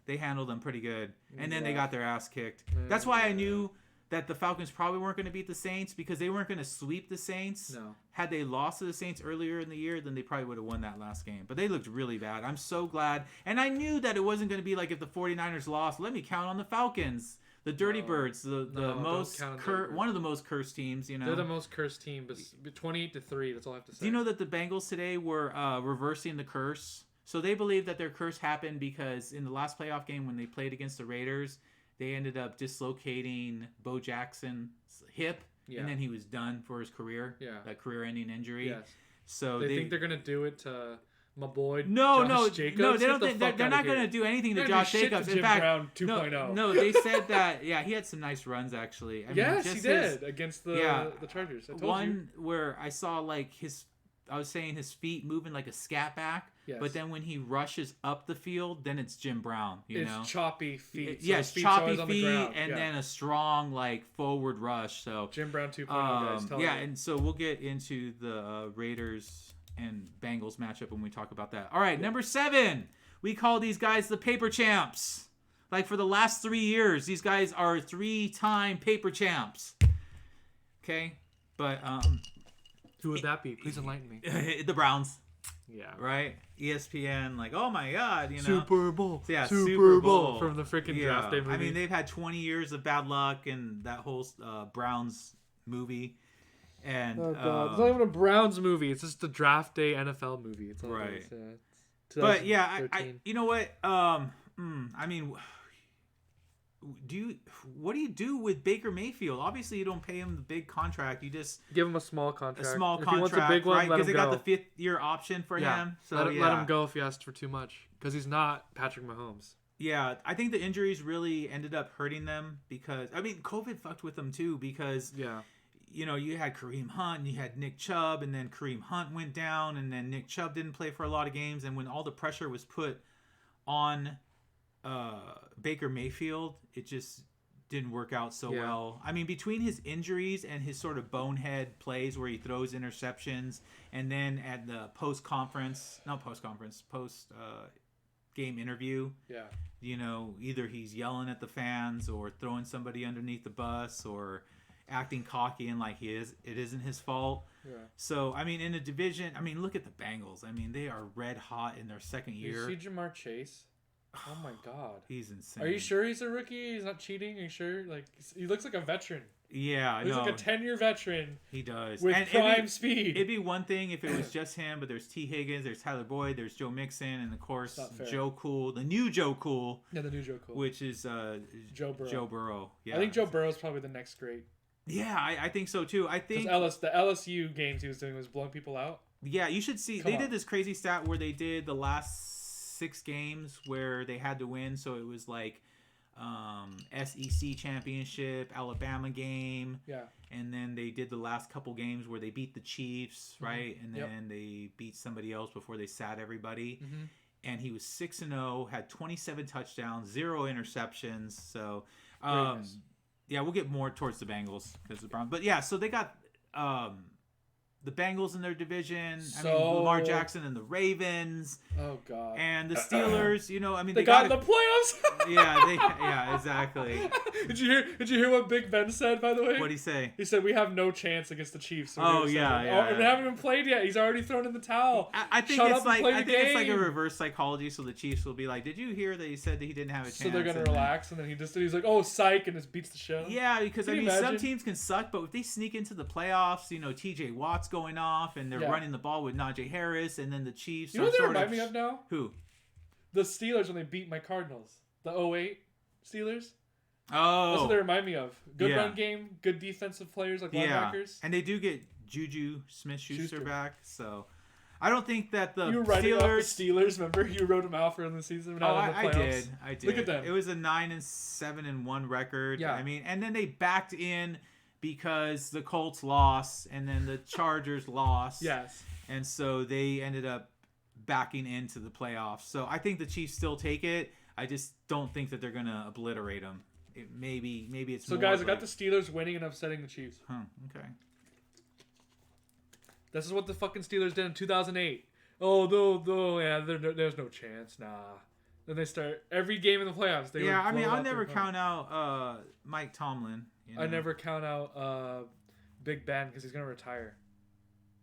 They handled them pretty good, and then they got their ass kicked. That's why I knew that the Falcons probably weren't going to beat the Saints because they weren't going to sweep the Saints. No. Had they lost to the Saints earlier in the year, then they probably would have won that last game. But they looked really bad. I'm so glad. And I knew that it wasn't going to be like if the 49ers lost, let me count on the Falcons. The Dirty Birds, the most one of the most cursed teams, you know. They're the most cursed team, but 28-3, that's all I have to say. Do you know that the Bengals today were reversing the curse? So they believe that their curse happened because in the last playoff game when they played against the Raiders, they ended up dislocating Bo Jackson's hip, and then he was done for his career. Yeah. That career-ending injury. Yes. So they think they're gonna do it to my boy Josh Jacobs. No, they don't think they're not going to do anything to Josh Jacobs. In fact, Brown 2.0. No, they said that. Yeah, he had some nice runs actually. He did against the Chargers. I told one where I saw like I was saying his feet moving like a scat back. Yes. But then when he rushes up the field, then it's Jim Brown. You know, choppy feet. Yes, choppy feet, and then a strong like forward rush. So Jim Brown 2.0 guys. Yeah, and so we'll get into the Raiders and Bengals matchup when we talk about that. All right, number 7. We call these guys the paper champs. Like for the last 3 years, these guys are 3-time paper champs. Okay, but who would that be? Please enlighten me. The Browns. Yeah. Right? ESPN, like, oh my God, you know. Super Bowl. Yeah, Super Bowl. From the freaking draft day movie. I mean, they've had 20 years of bad luck and that whole Browns movie. And it's not even a Browns movie. It's just a draft day NFL movie. It's all right. But yeah, I you know what? I mean, what do you do with Baker Mayfield? Obviously, you don't pay him the big contract. You just give him a small contract. If he wants a big one, right? Because they got the 5th-year option for him. So let him go if he asks for too much. Because he's not Patrick Mahomes. Yeah, I think the injuries really ended up hurting them because COVID fucked with them too because you know, you had Kareem Hunt and you had Nick Chubb, and then Kareem Hunt went down, and then Nick Chubb didn't play for a lot of games. And when all the pressure was put on Baker Mayfield, it just didn't work out so well. I mean, between his injuries and his sort of bonehead plays where he throws interceptions, and then at the post-game interview, you know, either he's yelling at the fans or throwing somebody underneath the bus or acting cocky and like it isn't his fault. So I mean, in a division, look at the Bengals. I mean, they are red hot in their second year. You see Jamar Chase? Oh my God, he's insane. Are you sure he's a rookie? He's not cheating? Are you sure? Like, he looks like a veteran. Yeah, he's like a 10-year veteran. He does with prime speed. It'd be one thing if it was just him, but there's T. Higgins, there's Tyler Boyd, there's Joe Mixon, and of course Joe Cool, the new Joe Cool. Yeah, the new Joe Cool, which is Joe Burrow. Yeah, I think Joe Burrow's probably the next great. Yeah, I think so too. I think the LSU games he was doing was blowing people out. Yeah, you should see. They did this crazy stat where they did the last 6 games where they had to win. So it was like SEC championship, Alabama game. Yeah. And then they did the last couple games where they beat the Chiefs, right? And then they beat somebody else before they sat everybody. Mm-hmm. And he was 6-0, had 27 touchdowns, 0 interceptions. So. Yeah, we'll get more towards the Bengals because the Browns. But yeah, so they got the Bengals in their division. Lamar Jackson and the Ravens. Oh God. And the Steelers. You know, they got in the playoffs. yeah, exactly. Did you hear what Big Ben said? By the way, what'd he say? He said we have no chance against the Chiefs. So we haven't even played yet. He's already thrown in the towel. I think it's like a reverse psychology. So the Chiefs will be like, "Did you hear that he said that he didn't have a chance?" So they're gonna relax, and then he's like, "Oh, psych," and just beats the show. Yeah, because some teams can suck, but if they sneak into the playoffs, you know, T.J. Watt's going off, and they're running the ball with Najee Harris, and then the Chiefs. You know what they remind me of now? Who? The Steelers when they beat my Cardinals. The 2008 Steelers. Oh. That's what they remind me of. Good run game, good defensive players like linebackers. And they do get Juju Smith-Schuster back, so I don't think that the you were writing off the Steelers. Remember, you wrote them out for in the season. I did. Look at them. It was a 9-7-1 record. Yeah. I mean, and then they backed in because the Colts lost, and then the Chargers lost. Yes. And so they ended up backing into the playoffs. So I think the Chiefs still take it. I just don't think that they're gonna obliterate them. Maybe it's so. Guys, I got the Steelers winning and upsetting the Chiefs. Okay. This is what the fucking Steelers did in 2008. Oh, yeah, there's no chance. Nah. Then they start every game in the playoffs. I'll never count out Mike Tomlin. You know? I never count out Big Ben because he's gonna retire.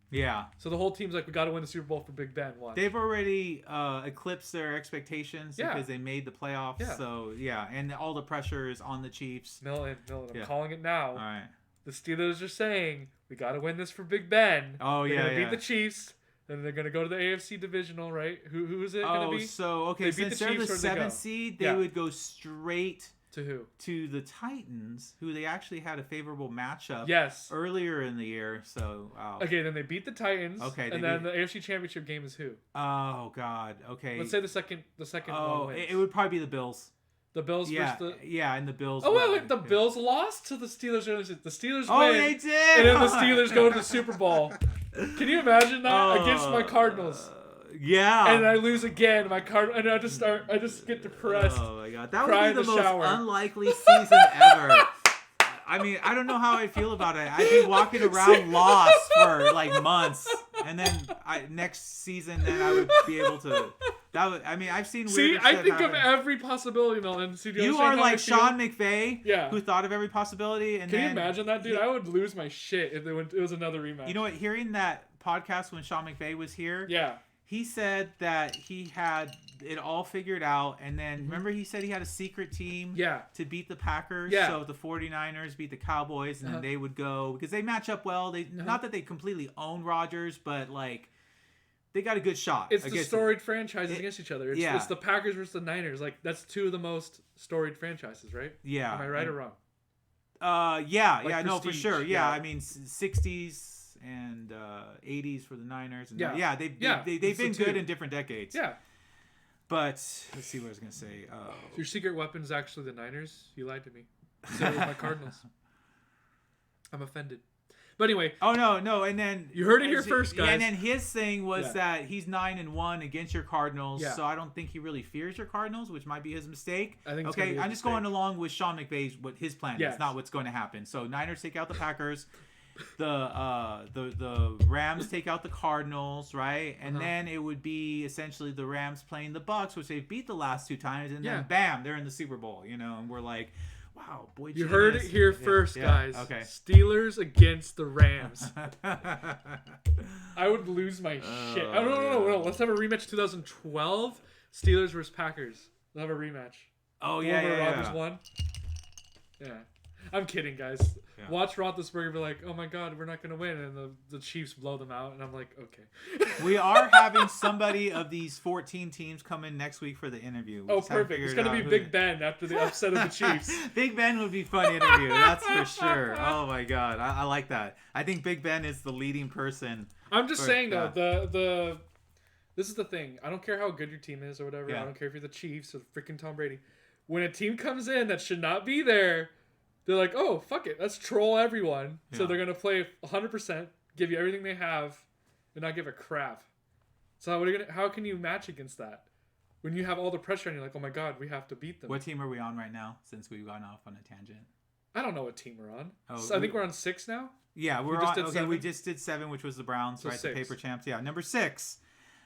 Yeah. So the whole team's like, we got to win the Super Bowl for Big Ben. Watch. They've already eclipsed their expectations because they made the playoffs. Yeah. So yeah, and all the pressure is on the Chiefs. Milton, I'm calling it now. All right. The Steelers are saying we got to win this for Big Ben. Oh yeah. They're gonna beat the Chiefs. Then they're gonna go to the AFC divisional, right? Who is it gonna be? Oh, so okay, since they're the 7th seed, they would go straight to who? To the Titans, who they actually had a favorable matchup. Yes. Earlier in the year, so. Okay, then they beat the Titans. Okay. And then the AFC Championship game is who? Oh God. Okay. Let's say the second. Oh, one wins. It would probably be the Bills. The Bills versus and the Bills. Oh, wait, the Bills lost to the Steelers. The Steelers win. Oh, they did! And then the Steelers go to the Super Bowl. Can you imagine that? Against my Cardinals. Yeah. And I lose again. And I just get depressed. Oh, my God. That would be the most unlikely season ever. I mean, I don't know how I feel about it. I'd be walking around lost for like months. And then next season, then I would be able to... I've seen weird I think of every possibility, Milton. You are like Sean McVay, who thought of every possibility. And Can you imagine that, dude? I would lose my shit if it was another rematch. You know what? Hearing that podcast when Sean McVay was here, he said that he had it all figured out. And then, remember he said he had a secret team to beat the Packers? Yeah. So the 49ers beat the Cowboys, and then they would go, because they match up well. Not that they completely own Rodgers, but like... They got a good shot. It's the storied franchises against each other. It's the Packers versus the Niners. Like, that's two of the most storied franchises, right? Yeah. Am I right or wrong? No, for sure. Yeah, I mean, 60s and 80s for the Niners. And they've been good in different decades. Yeah. But, let's see what I was going to say. Your secret weapon is actually the Niners? You lied to me. So it was my Cardinals. I'm offended. But anyway. Oh, no. And then... You heard it here first, guys. Yeah, and then his thing was that he's 9-1 against your Cardinals. Yeah. So I don't think he really fears your Cardinals, which might be his mistake. I think I'm just going along with Sean McVay's, what his plan is, not what's going to happen. So Niners take out the Packers. The Rams take out the Cardinals, right? And then it would be essentially the Rams playing the Bucks, which they've beat the last 2 times. And then, bam, they're in the Super Bowl, and we're like... Wow, boy, you heard it here first, guys. Okay. Steelers against the Rams. I would lose my shit. I don't know. Let's have a rematch 2012. Steelers versus Packers. We'll have a rematch. Oh, yeah. Rodgers won. Yeah. I'm kidding, guys. Yeah. Watch Roethlisberger be like, oh my God, we're not going to win. And the Chiefs blow them out. And I'm like, okay. We are having somebody of these 14 teams come in next week for the interview. Oh, perfect. It's going to be Big Ben after the upset of the Chiefs. Big Ben would be fun to interview. That's for sure. Oh my God. I like that. I think Big Ben is the leading person. I'm just saying, though, this is the thing. I don't care how good your team is or whatever. Yeah. I don't care if you're the Chiefs or freaking Tom Brady. When a team comes in that should not be there, they're like, oh, fuck it. Let's troll everyone. Yeah. So they're going to play 100%, give you everything they have, and not give a crap. So how can you match against that? When you have all the pressure and you're like, oh my God, we have to beat them. What team are we on right now, since we've gone off on a tangent? I don't know what team we're on. I think we're on 6 now. Yeah, we just did 7, which was the Browns, so right? 6. The paper champs. Yeah, number 6.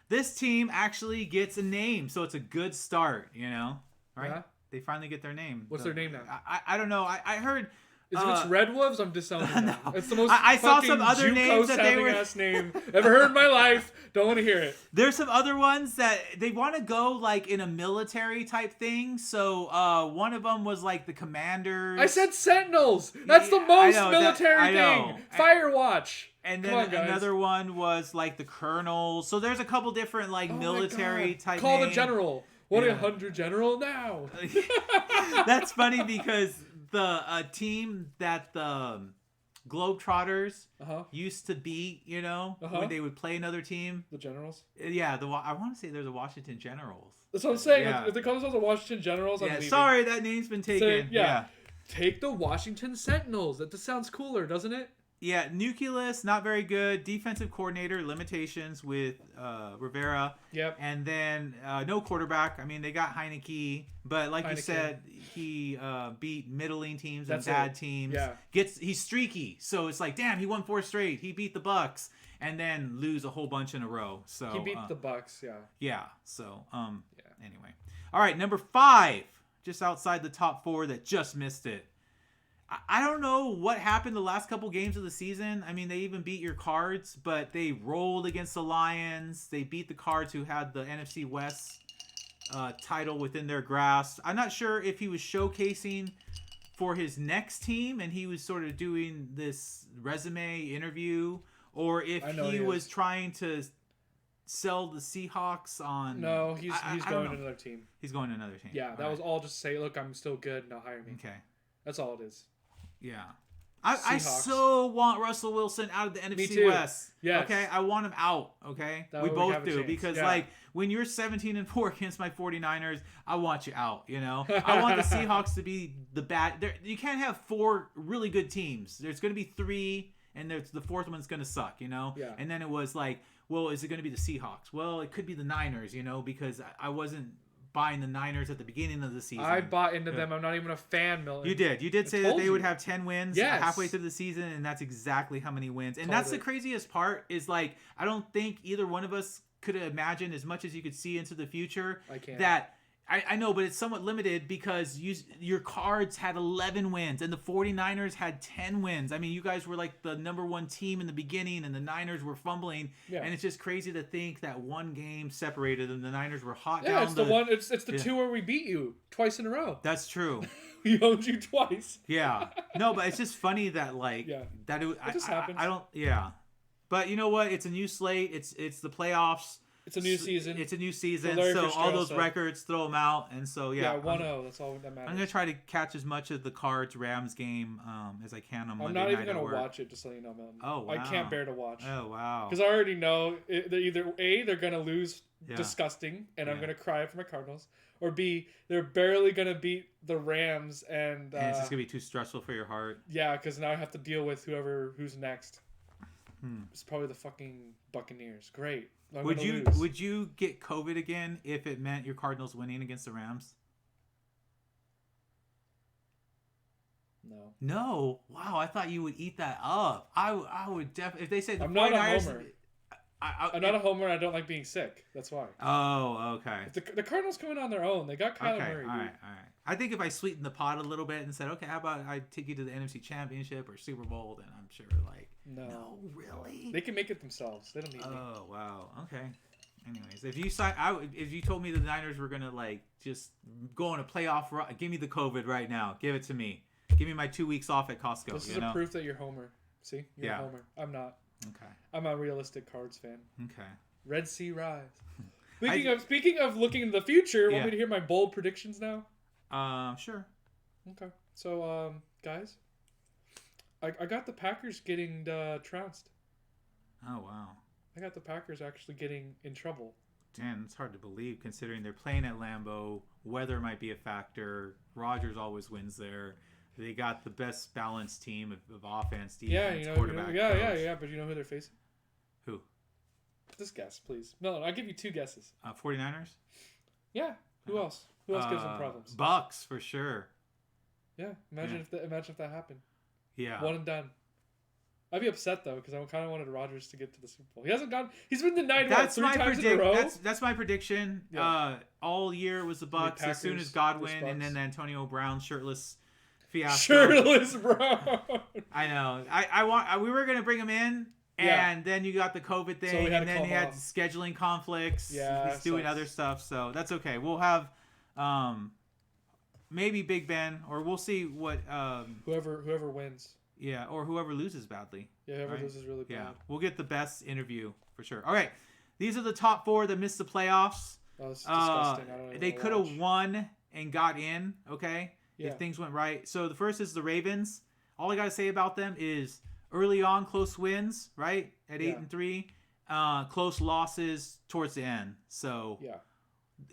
This team actually gets a name, so it's a good start, right? Yeah. They finally get their name. What's their name now? I don't know. I heard... If it's Red Wolves, I'm disowning them. It's the most I saw some other names that they were... ass name ever heard in my life. Don't want to hear it. There's some other ones that they want to go like in a military type thing. So one of them was like the Commanders. I said Sentinels. That's the most military thing. Firewatch. And then another one was like the Colonels. So there's a couple different like military type Call names. The General. 1-800-GENERAL now. That's funny because the team that the Globetrotters used to beat, when they would play another team. The Generals? Yeah, I want to say they're the Washington Generals. That's what I'm saying. Yeah. If they call themselves the Washington Generals, I'm leaving. Sorry, that name's been taken. So, take the Washington Sentinels. That just sounds cooler, doesn't it? Yeah, Nucleus, not very good. Defensive coordinator, limitations with Rivera. Yep. And then no quarterback. I mean, they got Heineke, but like you said, he beat middling teams and bad teams. Yeah. He's streaky, so it's like, damn, he won 4 straight. He beat the Bucks, and then lose a whole bunch in a row. So he beat the Bucks, yeah. Yeah. So anyway, all right, number 5, just outside the top 4 that just missed it. I don't know what happened the last couple games of the season. I mean, they even beat your Cards, but they rolled against the Lions. They beat the Cards, who had the NFC West title within their grasp. I'm not sure if he was showcasing for his next team and he was sort of doing this resume interview, or if he was trying to sell the Seahawks on. No, he's going to another team. He's going to another team. Yeah, that was all just say, look, I'm still good, now hire me. Okay. That's all it is. Yeah. I so want Russell Wilson out of the NFC West. Yes. Okay, I want him out. Okay, we both do, because like when you're 17-4 against my 49ers, I want you out. You know, I want the Seahawks to be the bad. You can't have 4 really good teams. There's going to be 3, and the 4th one's going to suck. You know. Yeah. And then it was like, well, is it going to be the Seahawks? Well, it could be the Niners. You know, because I wasn't buying the Niners at the beginning of the season. I bought into them. I'm not even a fan, Milton. You did say that they would have 10 wins halfway through the season, and that's exactly how many wins. And that's the craziest part, is like, I don't think either one of us could have imagined, as much as you could see into the future, I can't. that I know, but it's somewhat limited because your Cards had 11 wins and the 49ers had 10 wins. I mean, you guys were like the number 1 team in the beginning, and the Niners were fumbling. Yeah. And it's just crazy to think that one game separated and the Niners were hot down. Yeah, it's the 2 where we beat you twice in a row. That's true. We owned you twice. Yeah. No, but it's just funny that that it just happens. I don't. Yeah. But you know what? It's a new slate. It's the playoffs. It's a new season. It's a new season, so all those records, throw them out, and so yeah. 1-0. That's all that matters. I'm gonna try to catch as much of the Cards Rams game as I can on Monday night. I'm not even gonna watch it, just so you know, Melton. Oh wow. I can't bear to watch. Oh wow. Because I already know they're either they're gonna lose disgusting, and I'm gonna cry for my Cardinals, or B, they're barely gonna beat the Rams, and it's just gonna be too stressful for your heart. Yeah, because now I have to deal with who's next. It's probably the fucking Buccaneers. Great. Would you get COVID again if it meant your Cardinals winning against the Rams? No. No? Wow, I thought you would eat that up. I would definitely, if they said I'm not a homer. I'm not a homer. I don't like being sick. That's why. Oh, okay. If the Cardinals coming on their own. They got Kyler Murray. All right. I think if I sweetened the pot a little bit and said, okay, how about I take you to the NFC Championship or Super Bowl, then I'm sure no, really? They can make it themselves. They don't need me. Oh, wow. Okay. Anyways, if you told me the Niners were gonna just go on a playoff run, give me the COVID right now. Give it to me. Give me my 2 weeks off at Costco. This is a proof that you're Homer. See, you're a Homer. I'm not. Okay. I'm a realistic Cards fan. Okay. Red Sea Rise. Speaking of looking into the future, want me to hear my bold predictions now? Sure. Okay. So, guys, I got the Packers getting trounced. Oh wow. I got the Packers actually getting in trouble. Damn, it's hard to believe considering they're playing at Lambeau. Weather might be a factor. Rodgers always wins there. They got the best balanced team of offense, defense, quarterback. Yeah. But you know who they're facing? Who? Just guess, please. No, I'll give you 2 guesses. 49ers? Yeah. Who else? Who else gives them problems? Bucks for sure. Yeah. Imagine if that happened. Yeah. 1 and done. I'd be upset though because I kind of wanted Rodgers to get to the Super Bowl. He hasn't gone. He's been denied 3 times in a row. That's my prediction. Yeah. All year was the Bucks. Packers, as soon as Godwin and then Antonio Brown shirtless fiasco. Shirtless Brown. I know. We were gonna bring him in. And then you got the COVID thing, and then he had scheduling conflicts. Yeah, he's doing other stuff, so that's okay. We'll have maybe Big Ben, or we'll see what whoever wins. Yeah, or whoever loses badly. Yeah, whoever loses really bad. Yeah, we'll get the best interview for sure. All right, these are the top 4 that missed the playoffs. Oh, this is disgusting. They could have won and got in. Okay, if things went right. So the first is the Ravens. All I gotta say about them is early on close wins, right? At 8-3, close losses towards the end. So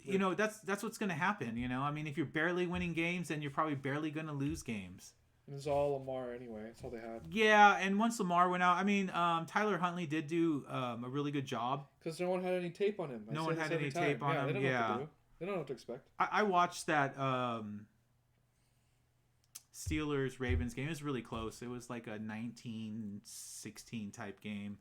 you know that's what's gonna happen. You know, I mean, if you're barely winning games, then you're probably barely gonna lose games. And it's all Lamar anyway. That's all they had. Yeah, and once Lamar went out, I mean, Tyler Huntley did do a really good job. Because no one had any tape on him. No one had any tape on him. They don't know what to do. They don't know what to expect. I watched that Steelers-Ravens game. It was really close. It was like a 19-16 type game.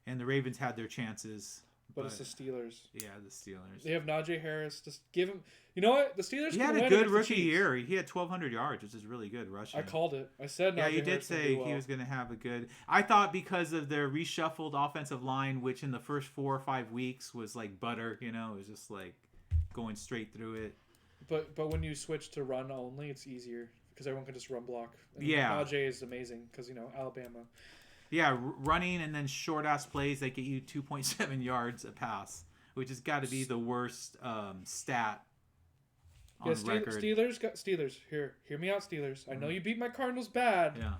And the Ravens had their chances. But it's the Steelers. Yeah, the Steelers. They have Najee Harris. Just give him. You know what? The Steelers. He had a good rookie year. He had 1,200 yards, which is really good rushing. I called it. I said. Yeah, you did say he was going to have a good. I thought because of their reshuffled offensive line, which in the first 4 or 5 weeks was like butter. You know, it was just like going straight through it. But when you switch to run only, it's easier because everyone can just run block. And Najee is amazing because Alabama. Yeah, running and then short ass plays that get you 2.7 yards a pass, which has got to be the worst stat on record. Steelers. Hear me out, Steelers. I know you beat my Cardinals bad. Yeah.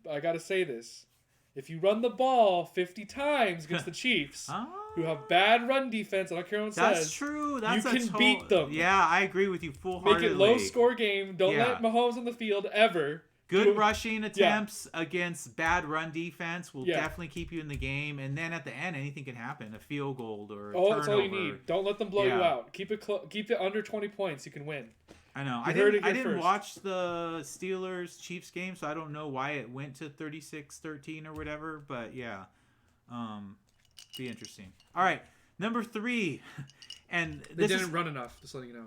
But I got to say this: if you run the ball 50 times against the Chiefs, who have bad run defense, I don't care what it says. That's true. You can beat them. Yeah, I agree with you full-heartedly. Make it low score game. Don't let Mahomes on the field ever. Good rushing attempts against bad run defense will definitely keep you in the game. And then at the end, anything can happen. A field goal or a turnover. That's all you need. Don't let them blow you out. Keep it under 20 points. You can win. I know. I didn't watch the Steelers-Chiefs game, so I don't know why it went to 36-13 or whatever. But, yeah. Be interesting. All right. Number 3. And they didn't run enough, just letting you know.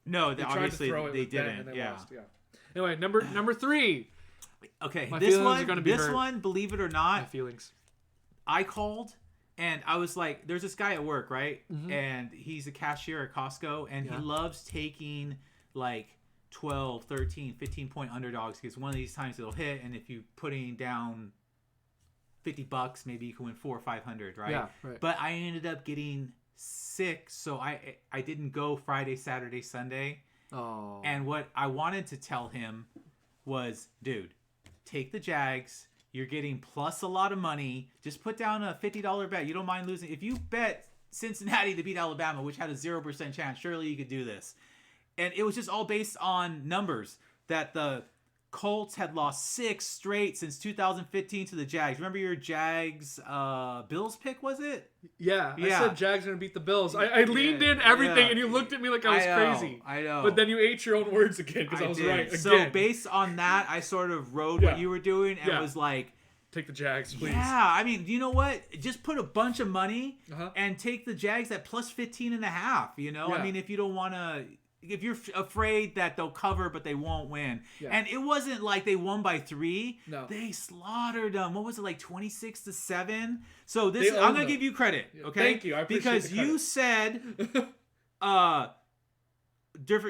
No, obviously they didn't. They lost. Anyway, number 3. Okay, my this feelings are gonna be this hurt. one, believe it or not, my feelings. I called and I was like, there's this guy at work, right? Mm-hmm. And he's a cashier at Costco, and he loves taking like 12, 13, 15-point underdogs because one of these times it'll hit, and if you're putting down $50, maybe you can win $400 or $500, right? Yeah, right. But I ended up getting sick, so I didn't go Friday, Saturday, Sunday. Oh. And what I wanted to tell him was, dude, take the Jags. You're getting plus a lot of money. Just put down a $50 bet. You don't mind losing. If you bet Cincinnati to beat Alabama, which had a 0% chance, surely you could do this. And it was just all based on numbers that the Colts had lost 6 straight since 2015 to the Jags. Remember your Jags Bills pick, was it? Yeah. I said Jags are going to beat the Bills. I leaned in everything, and you looked at me like I was crazy. I know. But then you ate your own words again because I was right again. So based on that, I sort of rode what you were doing and was like, take the Jags, please. Yeah, I mean, you know what? Just put a bunch of money and take the Jags at plus 15.5, you know? I mean, if you don't want to... If you're afraid that they'll cover but they won't win. Yeah. And it wasn't like they won by 3. No. They slaughtered them. What was it, like 26-7? So this I'm going to give you credit, okay? Thank you. I appreciate because you said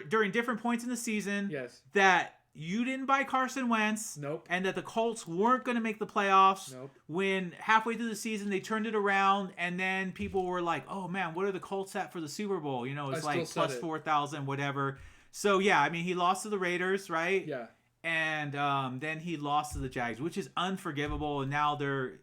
during different points in the season that you didn't buy Carson Wentz. Nope. And that the Colts weren't going to make the playoffs. Nope. When halfway through the season they turned it around, and then people were like, "Oh man, what are the Colts at for the Super Bowl?" You know, it's like plus 4,000, whatever. So yeah, I mean, he lost to the Raiders, right? Yeah. And then he lost to the Jags, which is unforgivable. And now they're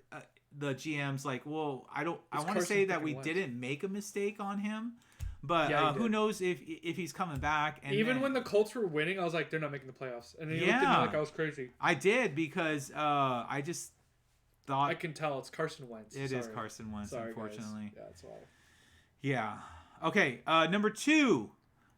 the GM's like, "Well, I want to say that we didn't make a mistake on him." But who knows if he's coming back. And even when the Colts were winning, I was like, they're not making the playoffs. And he looked at me like I was crazy. I did because I just thought... I can tell it's Carson Wentz. It is Carson Wentz, unfortunately. Guys. Yeah, that's why. Yeah. Okay, number 2.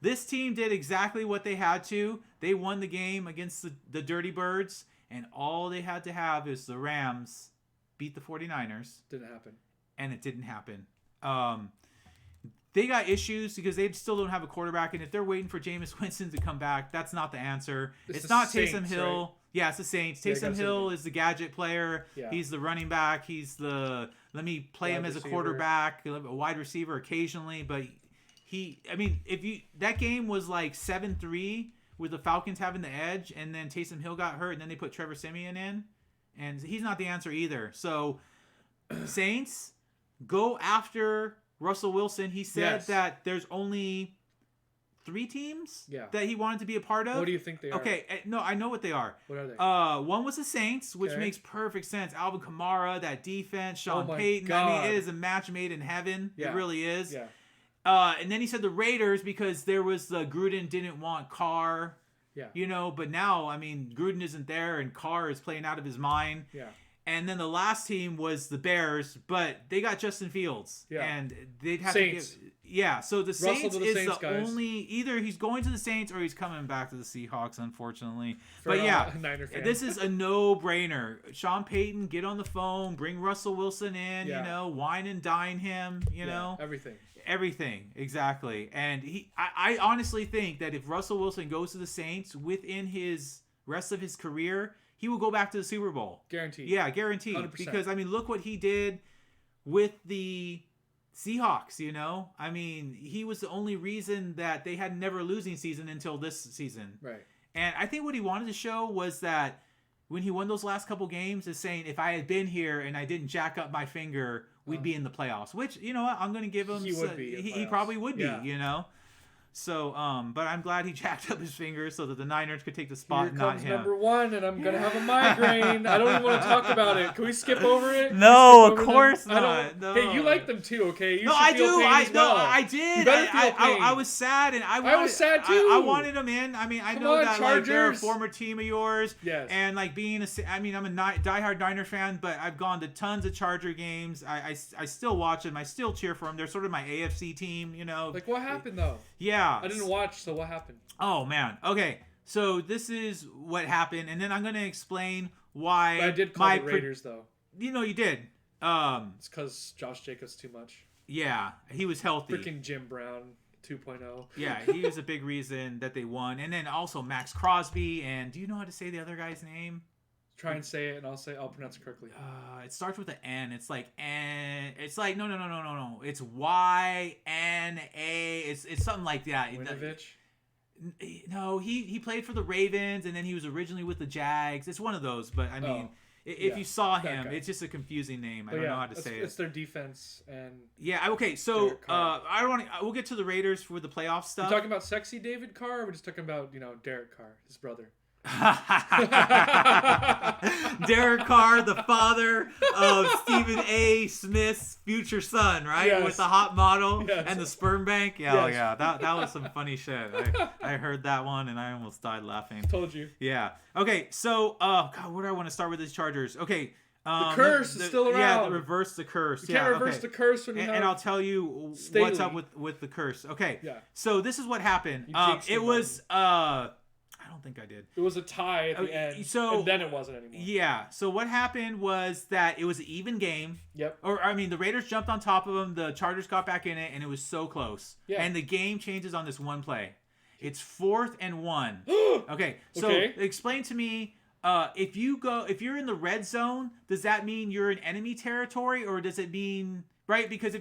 This team did exactly what they had to. They won the game against the Dirty Birds, and all they had to have is the Rams beat the 49ers. Didn't happen. And it didn't happen. They got issues because they still don't have a quarterback, and if they're waiting for Jameis Winston to come back, that's not the answer. It's not Taysom Hill. Right? Yeah, it's the Saints. Taysom Hill is the gadget player. Yeah. He's the running back. He's the let me play him as a quarterback, a wide receiver occasionally, but that game was like 7-3 with the Falcons having the edge, and then Taysom Hill got hurt, and then they put Trevor Siemian in, and he's not the answer either. So Saints, go after Russell Wilson. He said that there's only 3 teams that he wanted to be a part of. What do you think they are? Okay, no, I know what they are. What are they? One was the Saints, which makes perfect sense. Alvin Kamara, that defense, Sean Payton. God. I mean, it is a match made in heaven. Yeah. It really is. Yeah. And then he said the Raiders because there was the Gruden didn't want Carr. Yeah. You know, but now, I mean, Gruden isn't there and Carr is playing out of his mind. Yeah. And then the last team was the Bears, but they got Justin Fields. Yeah. And they'd have Saints. to give... Yeah, so the Saints is the only... Either he's going to the Saints or he's coming back to the Seahawks, unfortunately. But yeah, this is a no-brainer. Sean Payton, get on the phone, bring Russell Wilson in, wine and dine him, you know. Everything, exactly. And I honestly think that if Russell Wilson goes to the Saints within his rest of his career... he will go back to the Super Bowl. Guaranteed. Yeah, guaranteed. 100%. Because, I mean, look what he did with the Seahawks, you know? I mean, he was the only reason that they had never losing season until this season. Right. And I think what he wanted to show was that when he won those last couple games is saying, if I had been here and I didn't jack up my finger, we'd be in the playoffs. Which, you know what? I'm going to give him... He probably would be, you know? So, but I'm glad he jacked up his finger so that the Niners could take the spot and not him. Number one, and I'm going to have a migraine. I don't even want to talk about it. Can we skip over it? No, of course not. No. Hey, you like them too, okay? You I do. I did. You better feel pain. I was sad, and I was sad too. I wanted them in. I mean, I know that like they're a former team of yours. Yes. And like I'm a diehard Niner fan, but I've gone to tons of Charger games. I still watch them. I still cheer for them. They're sort of my AFC team, you know. Like what happened though? Yeah. I didn't watch, so what happened? Oh, man. Okay. So this is what happened, and then I'm going to explain why... But I did call the Raiders, though. You know, you did. It's because Josh Jacobs too much. Yeah, he was healthy. Freaking Jim Brown 2.0. Yeah, he was a big reason that they won. And then also Max Crosby, and do you know how to say the other guy's name? Try and say it, and I'll pronounce it correctly. It starts with an N. It's like N. It's like no. It's Y-N-A. It's something like that. Winovich? No, he played for the Ravens, and then he was originally with the Jags. It's one of those, but I mean, if you saw him, it's just a confusing name. I don't know how to say it. It's their defense and okay. So I don't want to. We'll get to the Raiders for the playoff stuff. You talking about sexy David Carr, or we're just talking about Derek Carr, his brother? Derek Carr, the father of Stephen A. Smith's future son, right? Yes. With the hot model and the sperm bank. Yeah, that was some funny shit. I heard that one and I almost died laughing. Told you. Yeah. Okay, so God, where do I want to start with these Chargers? Okay. The curse is still around. Yeah, reverse the curse. You can't reverse the curse when you have... And I'll tell you what's up with the curse. Okay. Yeah. So this is what happened. It was I don't think I did. It was a tie at the end, and then it wasn't anymore. Yeah. So what happened was that it was an even game. Yep. The Raiders jumped on top of them. The Chargers got back in it, and it was so close. Yeah. And the game changes on this one play. It's 4th and 1. Okay. So explain to me, if you're in the red zone, does that mean you're in enemy territory, or does it mean right? Because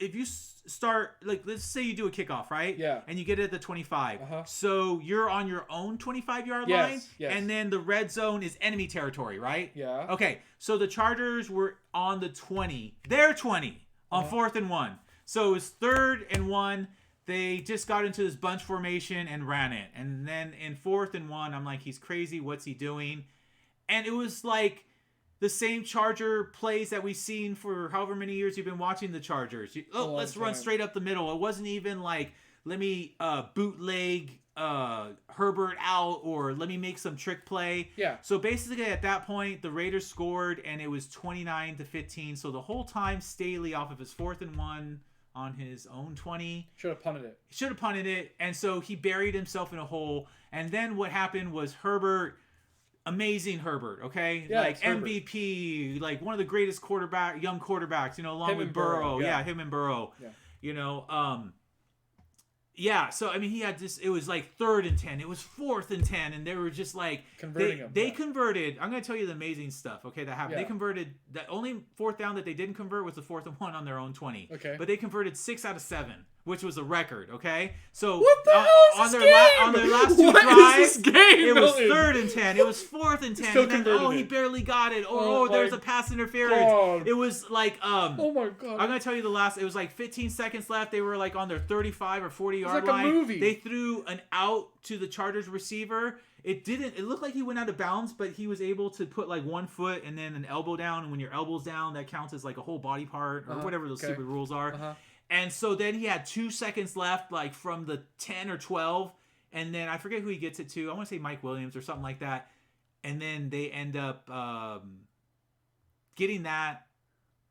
if you start, like, let's say you do a kickoff, right? Yeah. And you get it at the 25. So you're on your own 25-yard line. Yes. And then the red zone is enemy territory, right? Yeah. Okay. So the Chargers were on the 20. They're 20 on 4th and 1. So it was 3rd and 1. They just got into this bunch formation and ran it. And then in 4th and 1, I'm like, he's crazy. What's he doing? And it was like the same Charger plays that we've seen for however many years you've been watching the Chargers. Let's run straight up the middle. It wasn't even like, let me bootleg Herbert out, or let me make some trick play. Yeah. So basically at that point, the Raiders scored, and it was 29-15. So the whole time, Staley, off of his 4th and 1 on his own 20. Should have punted it. And so he buried himself in a hole. And then what happened was Herbert... Amazing Herbert, okay? Yeah, like MVP, like one of the greatest young quarterbacks, along with Burrow. Yeah, him and Burrow. Yeah. So I mean, he had this. It was like 3rd and 10. It was 4th and 10, and they were just like converting they converted. I'm going to tell you the amazing stuff. Okay, that happened. Yeah. They converted. The only 4th down that they didn't convert was the 4th and 1 on their own 20. Okay, but they converted 6 out of 7. Which was a record, okay? So what the hell is on this their game? On their last 2 drives, it was 3rd and 10. It was 4th and 10. And then, he barely got it. There's a pass interference. God. It was like oh my God. I'm gonna tell you the last. It was like 15 seconds left. They were like on their 35 or 40-yard line. Like a movie. They threw an out to the Chargers receiver. It looked like he went out of bounds, but he was able to put like 1 foot and then an elbow down. And when your elbow's down, that counts as like a whole body part or whatever those stupid rules are. And so then he had 2 seconds left, like from the 10 or 12. And then I forget who he gets it to. I want to say Mike Williams or something like that. And then they end up getting that.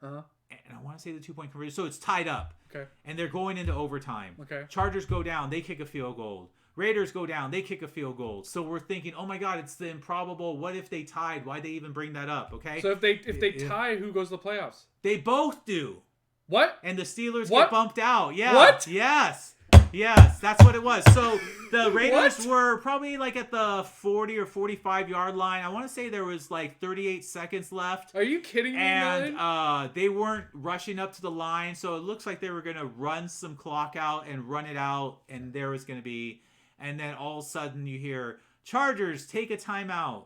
Uh-huh. And I want to say the 2-point conversion. So it's tied up. Okay. And they're going into overtime. Okay. Chargers go down. They kick a field goal. Raiders go down. They kick a field goal. So we're thinking, oh my God, it's the improbable. What if they tied? Why'd they even bring that up? Okay. So if they tie, who goes to the playoffs? They both do. What? And the Steelers get bumped out. Yeah. What? Yes. Yes, that's what it was. So the Raiders were probably like at the 40 or 45 yard line. I want to say there was like 38 seconds left. Are you kidding me? And they weren't rushing up to the line, so it looks like they were going to run some clock out and run it out, and there was going to be, and then all of a sudden you hear, Chargers take a timeout.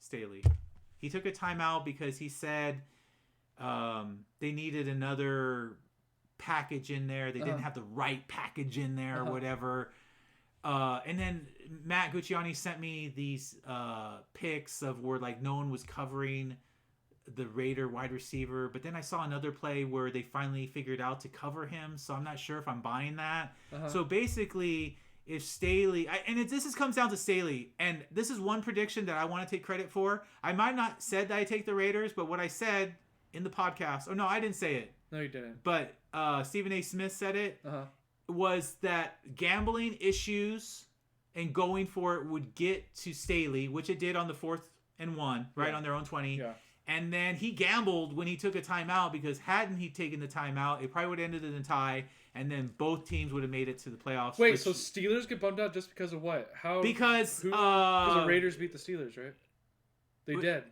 Staley. He took a timeout because he said they needed another package in there. They didn't have the right package in there or whatever. And then Matt Gucciani sent me these pics of where like no one was covering the Raider wide receiver. But then I saw another play where they finally figured out to cover him. So I'm not sure if I'm buying that. So basically, if Staley, this comes down to Staley, and this is one prediction that I want to take credit for. I might not said that I take the Raiders, but what I said in the podcast, oh no, I didn't say it. No, you didn't. But Stephen A. Smith said it, was that gambling issues and going for it would get to Staley, which it did on the 4th and 1, right, on their own 20. Yeah. And then he gambled when he took a timeout, because hadn't he taken the timeout, it probably would have ended in a tie, and then both teams would have made it to the playoffs. Wait, so Steelers get bumped out just because of what? How? Because the Raiders beat the Steelers, right? They did.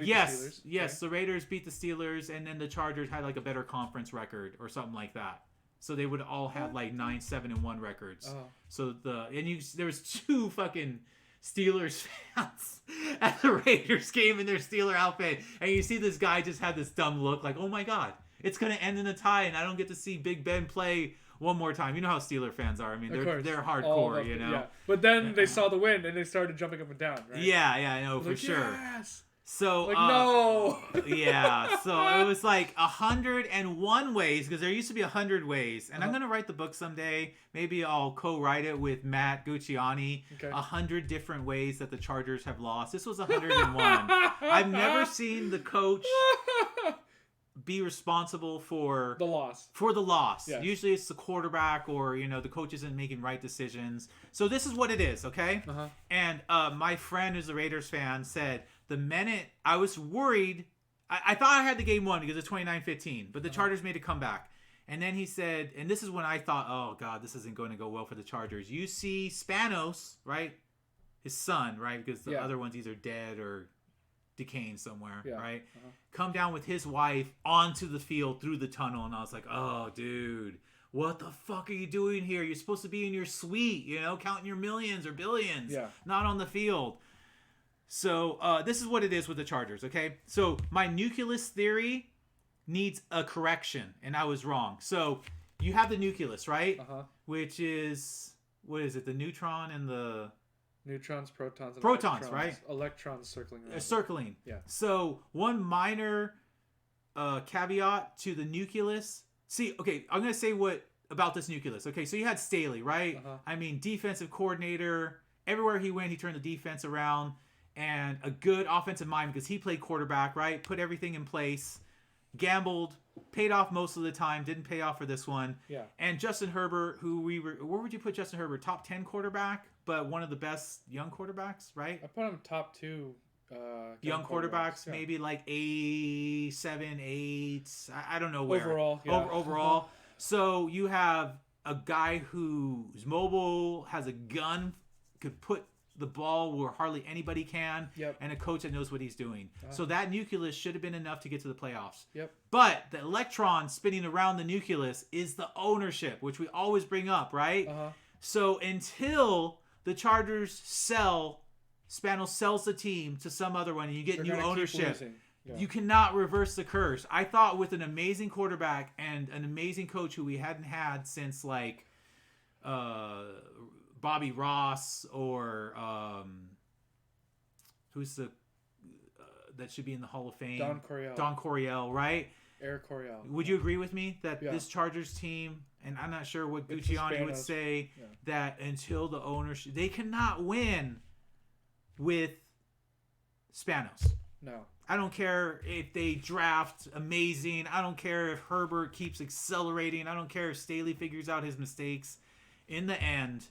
Yes. The Raiders beat the Steelers, and then the Chargers had like a better conference record or something like that. So they would all have like 9-7-1 records. So there was 2 fucking Steelers fans at the Raiders game in their Steeler outfit, and you see this guy just had this dumb look, like, oh my God, it's gonna end in a tie, and I don't get to see Big Ben play one more time. You know how Steeler fans are. I mean, they're hardcore, you know. Yeah. But then they saw the win and they started jumping up and down, right? Yeah, I know for sure. Yes. So no. Yeah, so it was like 101 ways, because there used to be 100 ways, and I'm gonna write the book someday. Maybe I'll co-write it with Matt Gucciani. 100 different ways that the Chargers have lost. This was 101. I've never seen the coach be responsible for the loss. Yes. Usually it's the quarterback, or the coach isn't making right decisions. So this is what it is, okay? And my friend who's a Raiders fan said, the minute I was worried, I thought I had the game won because it's 29-15, but the Chargers made a comeback. And then he said, and this is when I thought, oh God, this isn't going to go well for the Chargers. You see Spanos, right? His son, right? Because the other one's either dead or decaying somewhere, right? Come down with his wife onto the field through the tunnel, and I was like, oh dude, what the fuck are you doing here? You're supposed to be in your suite, counting your millions or billions, not on the field. So this is what it is with the Chargers, okay? So my nucleus theory needs a correction, and I was wrong. So you have the nucleus, right? Which is, what is it? The neutron and the... Neutrons, protons, and electrons, right? Electrons circling around. Circling. Yeah. So one minor caveat to the nucleus. See, okay, I'm going to say what about this nucleus. Okay, so you had Staley, right? I mean, defensive coordinator. Everywhere he went, he turned the defense around. And a good offensive mind, because he played quarterback, right? Put everything in place. Gambled. Paid off most of the time. Didn't pay off for this one. Yeah. And Justin Herbert, where would you put Justin Herbert? Top 10 quarterback, but one of the best young quarterbacks, right? I put him top 2 young quarterbacks, maybe like A7, 8. I don't know where. Overall, yeah. Overall. So you have a guy who's mobile, has a gun, could put the ball where hardly anybody can, and a coach that knows what he's doing. So that nucleus should have been enough to get to the playoffs. But the electron spinning around the nucleus is the ownership, which we always bring up, right? So until the Chargers Spanos sells the team to some other one, and you get new ownership, you cannot reverse the curse. I thought with an amazing quarterback and an amazing coach who we hadn't had since like Bobby Ross, or who's the that should be in the Hall of Fame? Don Coryell, right? Eric Coryell. Would you agree with me that this Chargers team, and I'm not sure what Gucciani would say, that until the ownership, they cannot win with Spanos. No. I don't care if they draft amazing. I don't care if Herbert keeps accelerating. I don't care if Staley figures out his mistakes. In the end,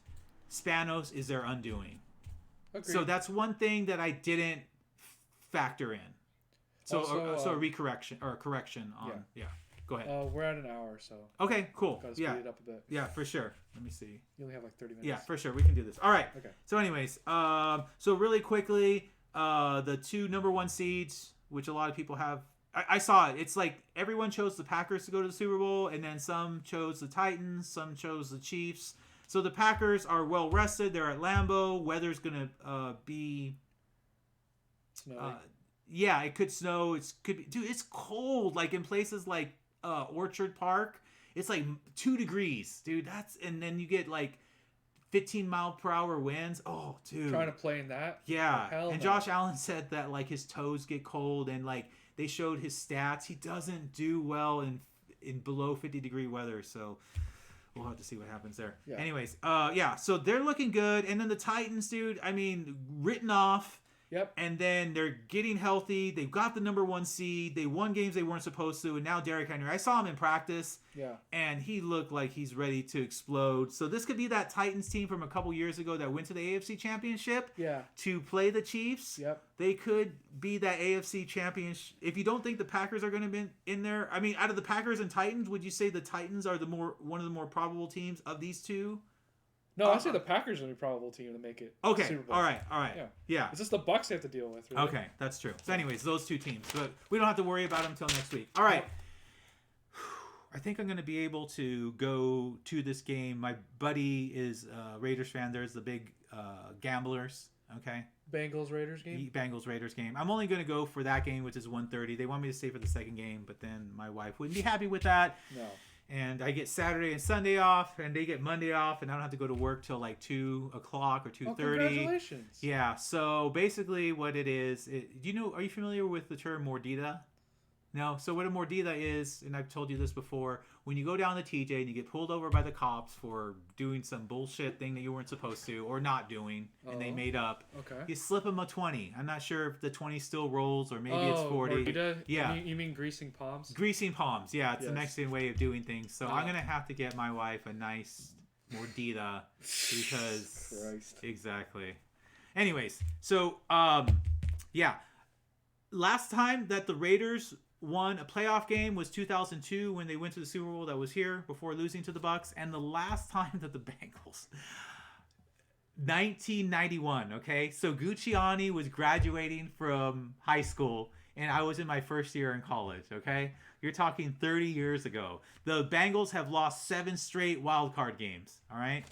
Spanos is their undoing. Agreed. So that's one thing that I didn't factor in. So also, a correction on Go ahead. We're at an hour, so. Okay, cool. Gotta speed it up a bit. Yeah, for sure. Let me see. You only have like 30 minutes. Yeah, for sure. We can do this. All right. Okay. So anyways, so really quickly, the 2 number 1 seeds, which a lot of people have. I saw it. It's like everyone chose the Packers to go to the Super Bowl, and then some chose the Titans, some chose the Chiefs. So the Packers are well rested. They're at Lambeau. Weather's gonna be. Snowy. Yeah, it could snow. It's cold. Like in places like Orchard Park, it's like 2 degrees, dude. And then you get like 15-mile-per-hour winds. Oh, dude. Trying to play in that? Yeah. And no. Josh Allen said that like his toes get cold, and like they showed his stats. He doesn't do well in below 50-degree weather, so we'll have to see what happens there. Yeah. Anyways, so they're looking good. And then the Titans, dude, I mean, written off. Yep. And then they're getting healthy. They've got the number 1 seed. They won games they weren't supposed to. And now Derrick Henry. I saw him in practice. Yeah. And he looked like he's ready to explode. So this could be that Titans team from a couple years ago that went to the AFC Championship. Yeah. To play the Chiefs. Yep. They could be that AFC Championship. If you don't think the Packers are going to be in there. I mean, out of the Packers and Titans, would you say the Titans are one of the more probable teams of these two? No, I say the Packers are the probable team to make it. Okay. Super Bowl. All right. Yeah. It's just the Bucs they have to deal with. Really. Okay, that's true. So, anyways, those 2 teams, but we don't have to worry about them until next week. All right. I think I'm going to be able to go to this game. My buddy is a Raiders fan. There's the big gamblers. Okay. Bengals-Raiders game? Bengals-Raiders game. I'm only going to go for that game, which is 1:30. They want me to stay for the second game, but then my wife wouldn't be happy with that. No. And I get Saturday and Sunday off, and they get Monday off, and I don't have to go to work till like 2 o'clock or 2:30. Oh, congratulations! Yeah. So basically, what it is, are you familiar with the term mordida? No. So what a mordida is, and I've told you this before, when you go down to TJ and you get pulled over by the cops for doing some bullshit thing that you weren't supposed to or not doing, and they made up. Okay. You slip them a 20. I'm not sure if the 20 still rolls or maybe it's 40. Mordida? Yeah. You mean greasing palms? Greasing palms. Yeah, it's the Mexican way of doing things. So I'm gonna have to get my wife a nice mordida because Christ. Exactly. Anyways, so last time that the Raiders won a playoff game was 2002 when they went to the Super Bowl that was here before losing to the Bucs, and the last time that the Bengals 1991, okay? So Gucciani was graduating from high school and I was in my first year in college, okay? You're talking 30 years ago. The Bengals have lost 7 straight wild card games, all right?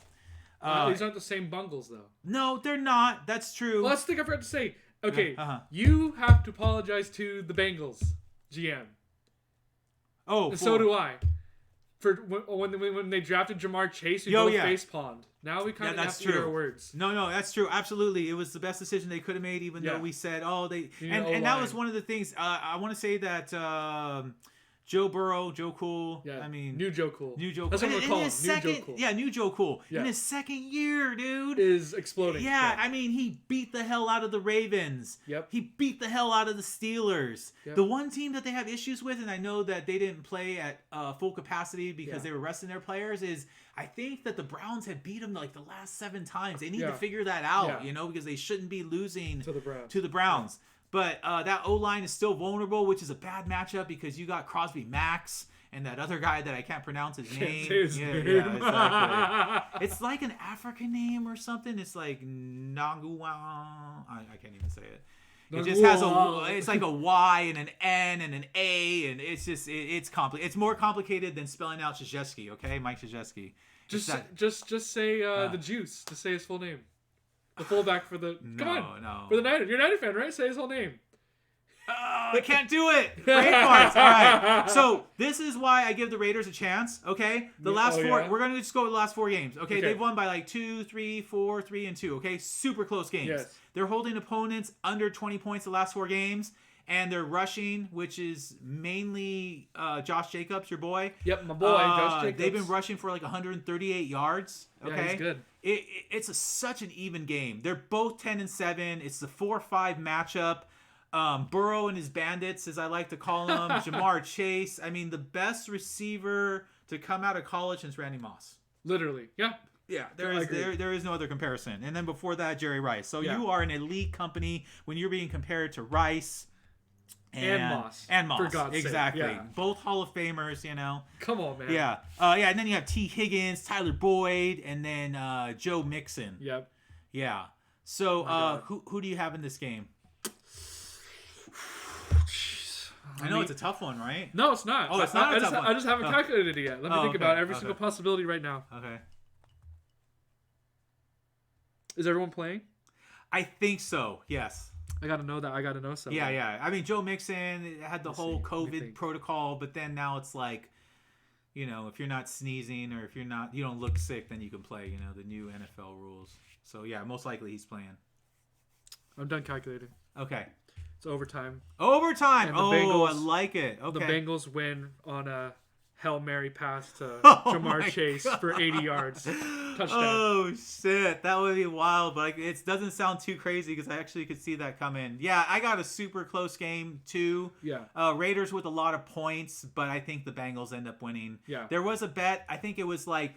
These aren't the same Bungles though. No, they're not. That's true. Well, that's the thing I forgot to say. Okay, you have to apologize to the Bengals GM. Oh, and so do I. For when they drafted Jamar Chase, we both face pawned. Now we kind of have to eat our words. No, that's true. Absolutely, it was the best decision they could have made. Even though we said, and that was one of the things. I want to say that Joe Burrow, Joe Cool. Yeah, I mean, new Joe Cool. That's what we're calling New Joe Cool. Yeah, new Joe Cool. Yeah. In his second year, dude, is exploding. Yeah, I mean, he beat the hell out of the Ravens. Yep. He beat the hell out of the Steelers. Yep. The one team that they have issues with, and I know that they didn't play at full capacity because they were resting their players, is I think that the Browns had beat them like the last 7 times. They need to figure that out, because they shouldn't be losing to the Browns. But that O-line is still vulnerable, which is a bad matchup because you got Crosby Max and that other guy that I can't pronounce his name. Yeah, exactly. It's like an African name or something. It's like Nangua. I can't even say it. It just has it's like a Y and an N and an A, and it's just it's complicated. It's more complicated than spelling out Krzyzewski, okay? Mike Krzyzewski. Just say the Juice. Just say his full name. The fullback for the for the Niners. You're a Niner fan, right? Say his whole name. I can't do it. Brain farts. All right. So this is why I give the Raiders a chance. Okay. The last 4. We're gonna just go with the last 4 games. Okay. They've won by like 2, 3, 4, 3, and 2. Okay. Super close games. Yes. They're holding opponents under 20 points the last 4 games. And they're rushing, which is mainly Josh Jacobs, your boy. Yep, my boy, Josh Jacobs. They've been rushing for like 138 yards. Okay, yeah, he's good. It's such an even game. They're both 10-7. It's the 4-5 matchup. Burrow and his bandits, as I like to call them, Jamar Chase. I mean, the best receiver to come out of college since Randy Moss. Literally, yeah. Yeah, there is no other comparison. And then before that, Jerry Rice. So you are an elite company when you're being compared to Rice and Moss. And Moss, for God's exactly. Sake. Yeah. Both Hall of Famers, you know. Come on, man. Yeah, and then you have T. Higgins, Tyler Boyd, and then Joe Mixon. Yep. Yeah. So who do you have in this game? I know it's a tough one, right? No, it's not. Oh, it's not a tough one. I just haven't calculated it yet. Let me think about every single possibility right now. Okay. Is everyone playing? I think so, yes. I got to know that. I got to know something. Yeah. I mean, Joe Mixon had the whole COVID protocol, but then now it's like, you know, if you're not sneezing or if you don't look sick, then you can play, you know, the new NFL rules. So, yeah, most likely he's playing. I'm done calculating. Okay. It's overtime. Overtime! Bengals, I like it. Okay. The Bengals win on a Hail Mary pass to Jamar Chase for 80 yards. Touchdown. Oh, shit. That would be wild, but it doesn't sound too crazy because I actually could see that come in. Yeah, I got a super close game, too. Yeah. Raiders with a lot of points, but I think the Bengals end up winning. Yeah. There was a bet. I think it was like,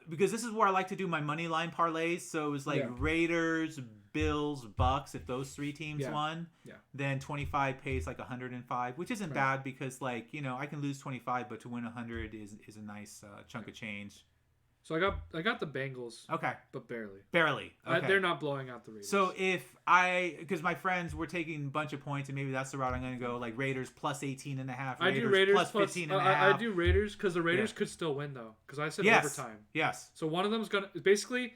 because this is where I like to do my money line parlays. So it was like Raiders, Bills, Bucks. If those three teams won, then 25 pays like 105, which isn't bad because, like, you know, I can lose 25, but to win 100 is a nice chunk of change. So I got the Bengals. Okay. But barely. Barely. Okay. They're not blowing out the Raiders. So because my friends were taking a bunch of points, and maybe that's the route I'm going to go, like Raiders plus 18.5. I do Raiders plus 15.5. I do Raiders because the Raiders could still win, though. Because I said overtime. Yes. So one of them is going to, basically,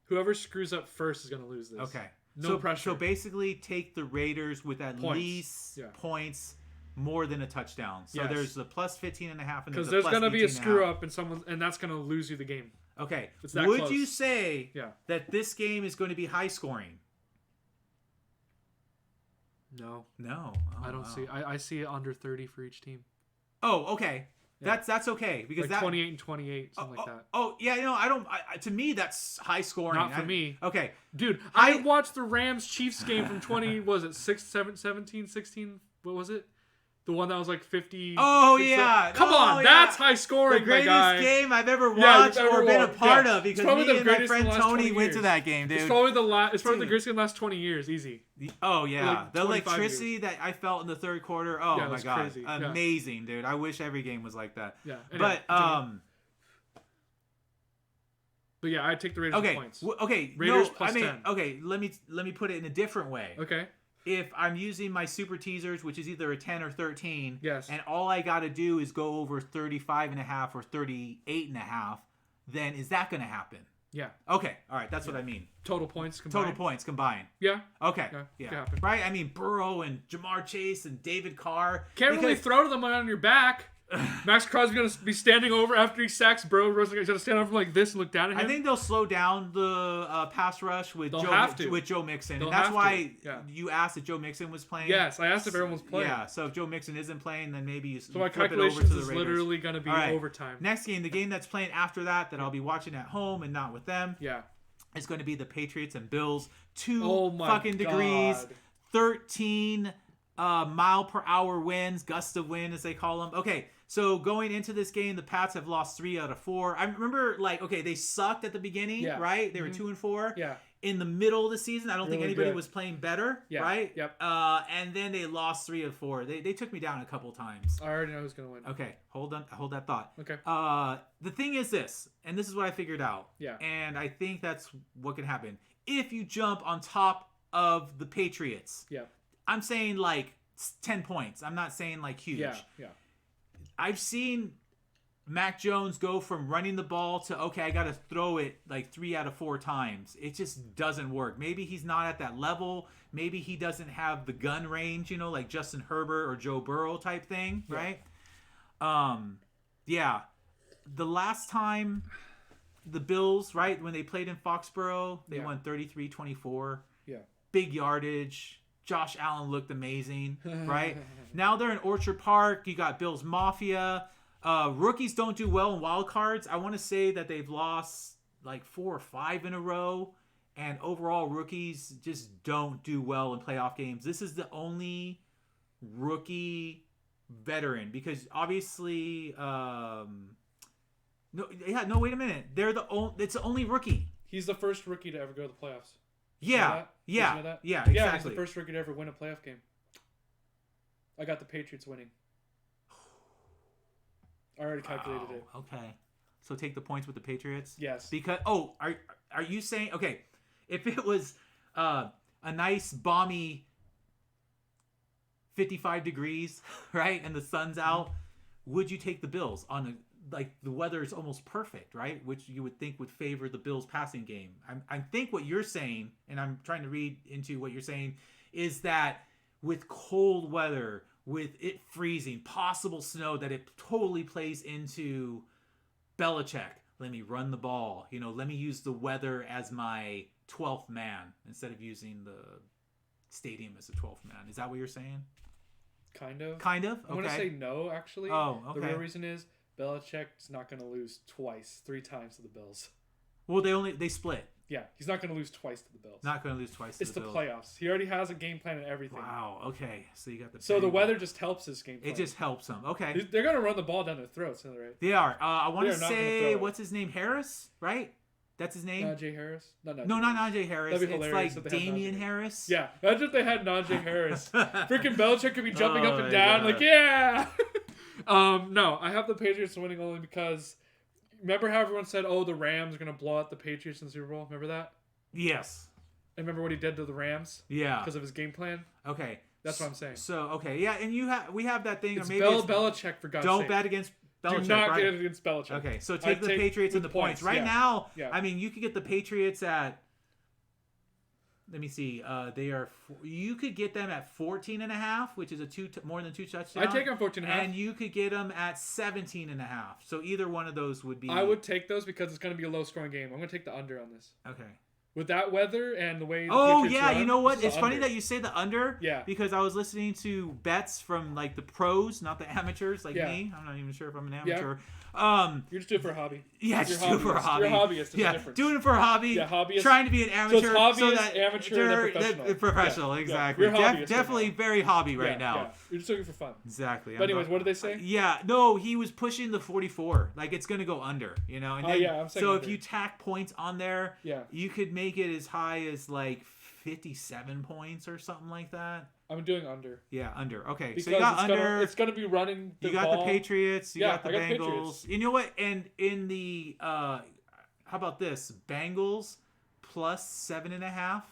whoever screws up first is going to lose this. Okay. No pressure. So basically take the Raiders with at least points more than a touchdown. So there's the plus 15.5 because there's going to be a screw up and that's going to lose you the game. Okay. Would you say that this game is going to be high scoring? No. Oh, I don't see. I see it under 30 for each team. Oh, okay. Yeah. That's okay because like 28 and 28, something like that. Oh, yeah, no, I don't. To me, that's high scoring. Not for me. Okay, dude, I watched the Rams Chiefs game from 20. Was it 17, 16? What was it? The one that was like 50. Oh, yeah. Come on. That's high scoring, the greatest game I've ever watched or been a part of because me and my friend Tony went to that game, dude. It's probably the greatest game in the last 20 years. Easy. Oh, yeah. Like the electricity that I felt in the third quarter. Oh, my God. Crazy. Amazing, dude. I wish every game was like that. Yeah. Anyway, but yeah, I'd take the Raiders points. Okay. Raiders plus 10. Okay, let me put it in a different way. Okay. If I'm using my super teasers, which is either a 10 or 13, yes, and all I got to do is go over 35.5 or 38.5, then is that going to happen? Yeah. Okay. All right. That's what I mean. Total points combined. Yeah. Okay. Yeah. Right? I mean, Burrow and Jamar Chase and David Carr. Can't really throw to them on your back. Max Crosby's going to be standing over after he sacks Burrow. He's going to stand over like this and look down at him. I think they'll slow down the pass rush with Joe Mixon. And that's why you asked if Joe Mixon was playing. Yes, I asked if everyone was playing. Yeah, so if Joe Mixon isn't playing, then maybe you my calculations is literally going to be overtime. Next game, the game that's playing after that I'll be watching at home and not with them. Yeah. It's going to be the Patriots and Bills. 2 fucking degrees. 13 mile per hour winds, gust of wind as they call them. Okay. So going into this game, the Pats have lost 3 out of 4. I remember, they sucked at the beginning, right? They were 2-4. Yeah. In the middle of the season, I don't think anybody was playing better, right? Yep. And then they lost 3 of 4. They took me down a couple times. I already know who's gonna win. Okay, hold that thought. Okay. The thing is this, and this is what I figured out. Yeah. And I think that's what can happen if you jump on top of the Patriots. Yeah. I'm saying 10 points. I'm not saying huge. Yeah. I've seen Mac Jones go from running the ball to, okay, I got to throw it 3 out of 4 times. It just doesn't work. Maybe he's not at that level. Maybe he doesn't have the gun range, like Justin Herbert or Joe Burrow type thing, right? Yeah. The last time the Bills, right, when they played in Foxborough, they won 33-24. Yeah. Big yardage. Josh Allen looked amazing, right? Now they're in Orchard Park. You got Bills Mafia. Rookies don't do well in wild cards. I want to say that they've lost 4 or 5 in a row. And overall, rookies just don't do well in playoff games. This is the only rookie veteran because obviously, wait a minute. It's the only rookie. He's the first rookie to ever go to the playoffs. Yeah, exactly. Yeah, he's the first rookie to ever win a playoff game. I got the Patriots winning. I already calculated it. Okay. So take the points with the Patriots? Yes. Because are you saying if it was a nice balmy 55 degrees, right, and the sun's out, would you take the Bills on the weather is almost perfect, right? Which you would think would favor the Bills passing game. I think what you're saying, and I'm trying to read into what you're saying, is that with cold weather, with it freezing, possible snow, that it totally plays into Belichick. Let me run the ball. Let me use the weather as my 12th man instead of using the stadium as a 12th man. Is that what you're saying? Kind of. Okay. I'm going to say no, actually. Oh, okay. The real reason is Belichick's not going to lose 3 times to the Bills. Well, they split. Yeah, he's not going to lose twice to the Bills. Not going to lose twice to the Bills. It's the playoffs. He already has a game plan and everything. Wow, okay. So you got the... So the weather just helps his game plan. It just helps him. Okay. They're going to run the ball down their throats, right? They are. I want to say, what's his name? Harris, right? That's his name? Najee Harris? No, not Najee Harris. That'd be hilarious. It's like Damian Harris. Yeah. Imagine if they had Najee Harris. Freaking Belichick could be jumping up and down like, yeah! No, I have the Patriots winning only because... Remember how everyone said, the Rams are going to blow out the Patriots in the Super Bowl? Remember that? Yes. And remember what he did to the Rams? Yeah. Because of his game plan? Okay. That's what I'm saying. So, okay. Yeah, and we have that thing. It's Belichick, for God's sake. Don't bet against Belichick, Do not get against Belichick. Okay, so take the Patriots and the points. Right now, I mean, you could get the Patriots at... Let me see. You could get them at 14.5, which is more than 2 touchdowns. I take them 14.5. And you could get them at 17.5. So either one of those would be... I would take those because it's going to be a low-scoring game. I'm going to take the under on this. Okay. With that weather and the way... You know what? It's funny that you say the under. Yeah. Because I was listening to bets from the pros, not the amateurs like me. I'm not even sure if I'm an amateur. Yeah. You're just doing it for a hobby. Yeah, just doing it for a hobby. You're a hobbyist. There's a difference. Doing it for a hobby. Yeah, hobbyist. Trying to be an amateur. So it's hobbyist, amateur, and professional. Professional, exactly. You're definitely very hobby right now. Yeah. You're just doing it for fun. Exactly. But anyways, what did they say? Yeah, no, he was pushing the 44. It's going to go under, And then, I'm saying so under. if you tack points on there, you could make it as high as 57 points or something like that. I'm doing under. Yeah, under. Okay, because so you got under. It's going to be running the ball. You got the Patriots. You got the Bengals. Patriots. You know what? And in the how about this? Bengals plus 7.5.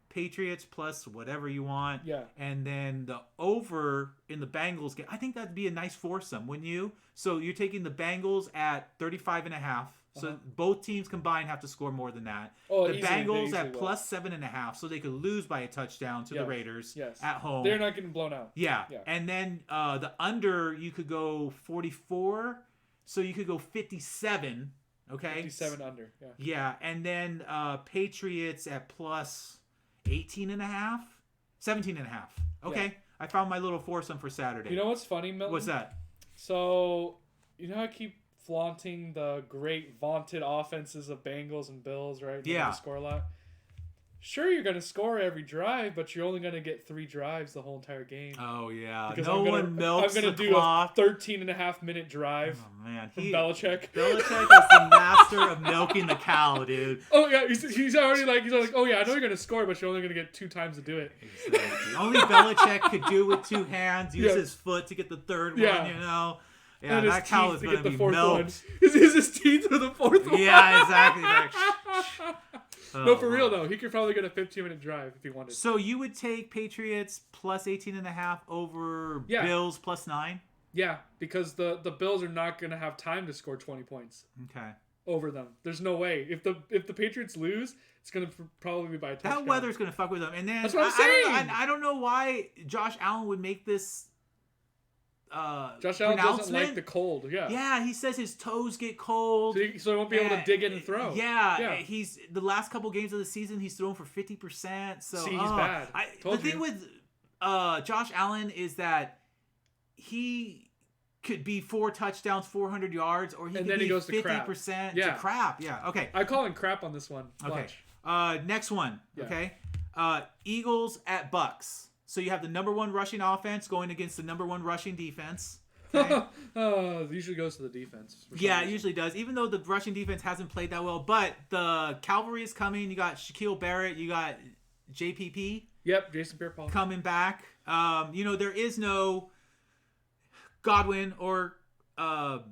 Patriots plus whatever you want. Yeah. And then the over in the Bengals game. I think that'd be a nice foursome, wouldn't you? So you're taking the Bengals at 35.5. So both teams combined have to score more than that. The Bengals at plus 7.5, so they could lose by a touchdown to the Raiders at home. They're not getting blown out. Yeah. And then the under, you could go 44, so you could go 57. Okay. 57 under. Yeah. Yeah, and then Patriots at plus 18.5, 17.5. Okay. Yeah. I found my little foursome for Saturday. You know what's funny, Milton? What's that? So you know how I keep flaunting the great vaunted offenses of Bengals and Bills, right? Yeah. They score a lot. Sure, you're going to score every drive, but you're only going to get 3 drives the whole entire game. Oh, yeah. Because no one milks the clock. I'm going to do a 13.5-minute drive from Belichick. Belichick is the master of milking the cow, dude. Oh, yeah. He's already like, oh, yeah, I know you're going to score, but you're only going to get 2 times to do it. Exactly. Only Belichick could do it with 2 hands, use his foot to get the third one, Yeah, and that cow is going to be milked. His teeth for the 4th one. Yeah, exactly. No, for real, though. He could probably get a 15-minute drive if he wanted. So you would take Patriots plus 18.5 over Bills plus 9? Yeah, because the Bills are not going to have time to score 20 points. Okay. Over them. There's no way. If the Patriots lose, it's going to probably be by a touchdown. That weather's going to fuck with them. And then that's what I'm saying. I don't know why Josh Allen would make this Josh Allen doesn't like the cold. Yeah, he says his toes get cold, so he won't be able to dig in and throw. Yeah, he's the last couple games of the season he's thrown for 50%. So he's bad. The thing with Josh Allen is that he could be 4 touchdowns, 400 yards, or he could be 50% to crap. Yeah, okay. I call him crap on this one. Okay. Next one. Yeah. Okay. Eagles at Bucks. So you have the number 1 rushing offense going against the number 1 rushing defense. Okay? Usually goes to the defense. Yeah, it usually does. Even though the rushing defense hasn't played that well, but the cavalry is coming. You got Shaquille Barrett. You got JPP. Yep, Jason Pierre-Paul coming back. There is no Godwin or Brown,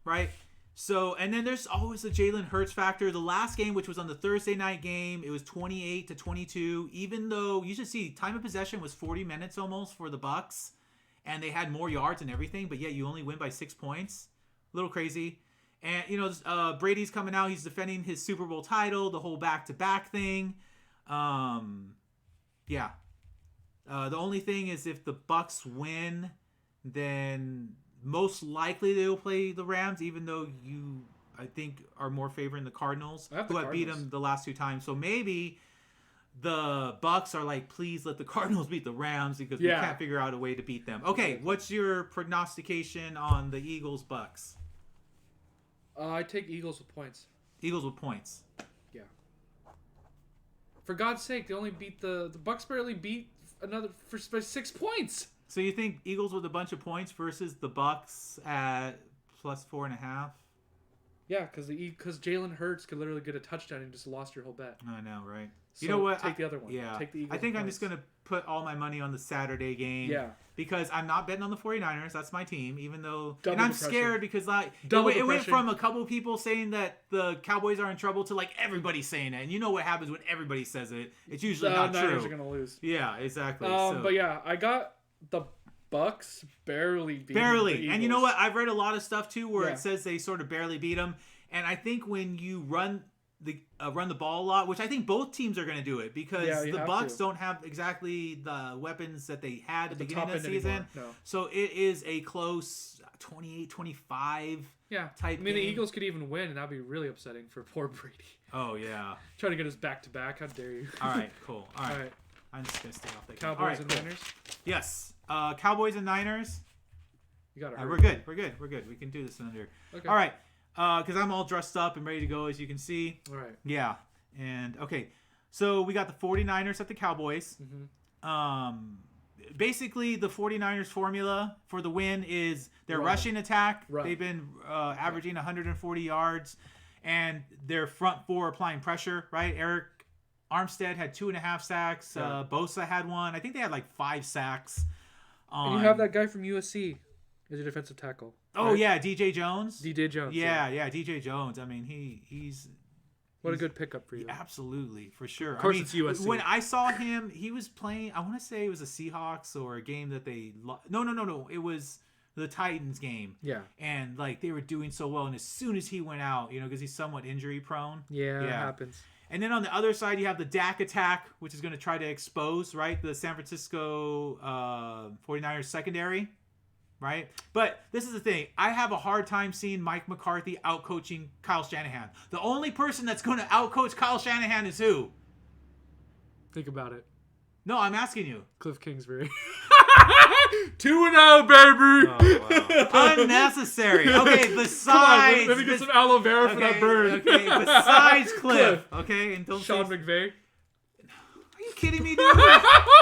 right? So, and then there's always the Jalen Hurts factor. The last game, which was on the Thursday night game, it was 28-22. Even though you should see time of possession was 40 minutes almost for the Bucks, and they had more yards and everything, but yet you only win by 6 points. A little crazy. And Brady's coming out. He's defending his Super Bowl title. The whole back-to-back thing. The only thing is if the Bucks win, then most likely they will play the Rams, even though you, I think, are more favoring the Cardinals, who have beat them the last 2 times. So maybe the Bucks are like, please let the Cardinals beat the Rams because we can't figure out a way to beat them. Okay, what's your prognostication on the Eagles-Bucks? I take Eagles with points. Eagles with points. Yeah. For God's sake, they only beat the Bucks barely beat another by 6 points. So you think Eagles with a bunch of points versus the Bucks at plus 4.5? Yeah, because Jalen Hurts could literally get a touchdown and just lost your whole bet. I know, right? So you know what? Take the other one. Yeah. Take the Eagles. I think I'm just going to put all my money on the Saturday game. Yeah. Because I'm not betting on the 49ers. That's my team, even though... Double and I'm depression. Scared because it went from a couple people saying that the Cowboys are in trouble to everybody saying it. And you know what happens when everybody says it. It's usually not true. The Niners are going to lose. Yeah, exactly. But yeah, I got the Bucks barely beat Barely. The Eagles. And you know what? I've read a lot of stuff too where it says they sort of barely beat them. And I think when you run the ball a lot, which I think both teams are going to do it because the Bucks don't have exactly the weapons that they had at the beginning of the season. No. So it is a close 28-25 type game. The Eagles could even win, and that'd be really upsetting for poor Brady. Oh, yeah. Trying to get us back-to-back. How dare you? All right, cool. All right. I'm just going to stay off that. Cowboys and Niners? Yes. Cowboys and Niners. You got it. We're good. We can do this in under. Okay. All right. Because I'm all dressed up and ready to go, as you can see. All right. Yeah. And, okay. So, we got the 49ers at the Cowboys. Mm-hmm. Basically, the 49ers formula for the win is their rushing attack. Run. They've been averaging 140 yards. And their front four applying pressure, right? Eric Armstead had 2.5 sacks. Yeah. Bosa had 1. I think they had 5 sacks. And you have that guy from USC as your defensive tackle. Oh, right? Yeah, DJ Jones. DJ Jones. Yeah, DJ Jones. I mean, he's a good pickup for you. Absolutely, for sure. Of course, it's USC. When I saw him, he was playing, I want to say it was a Seahawks or a game that they No. It was the Titans game. Yeah. And, they were doing so well. And as soon as he went out, because he's somewhat injury prone. Yeah, it happens. And then on the other side, you have the Dak attack, which is going to try to expose, right, the San Francisco 49ers secondary, right? But this is the thing. I have a hard time seeing Mike McCarthy outcoaching Kyle Shanahan. The only person that's going to outcoach Kyle Shanahan is who? Think about it. No, I'm asking you. Cliff Kingsbury. 2-0, baby. Oh, wow. Unnecessary. Okay, besides. Let me get some aloe vera for that bird. Okay, besides Cliff. Okay, and don't Sean McVay. Are you kidding me, dude? All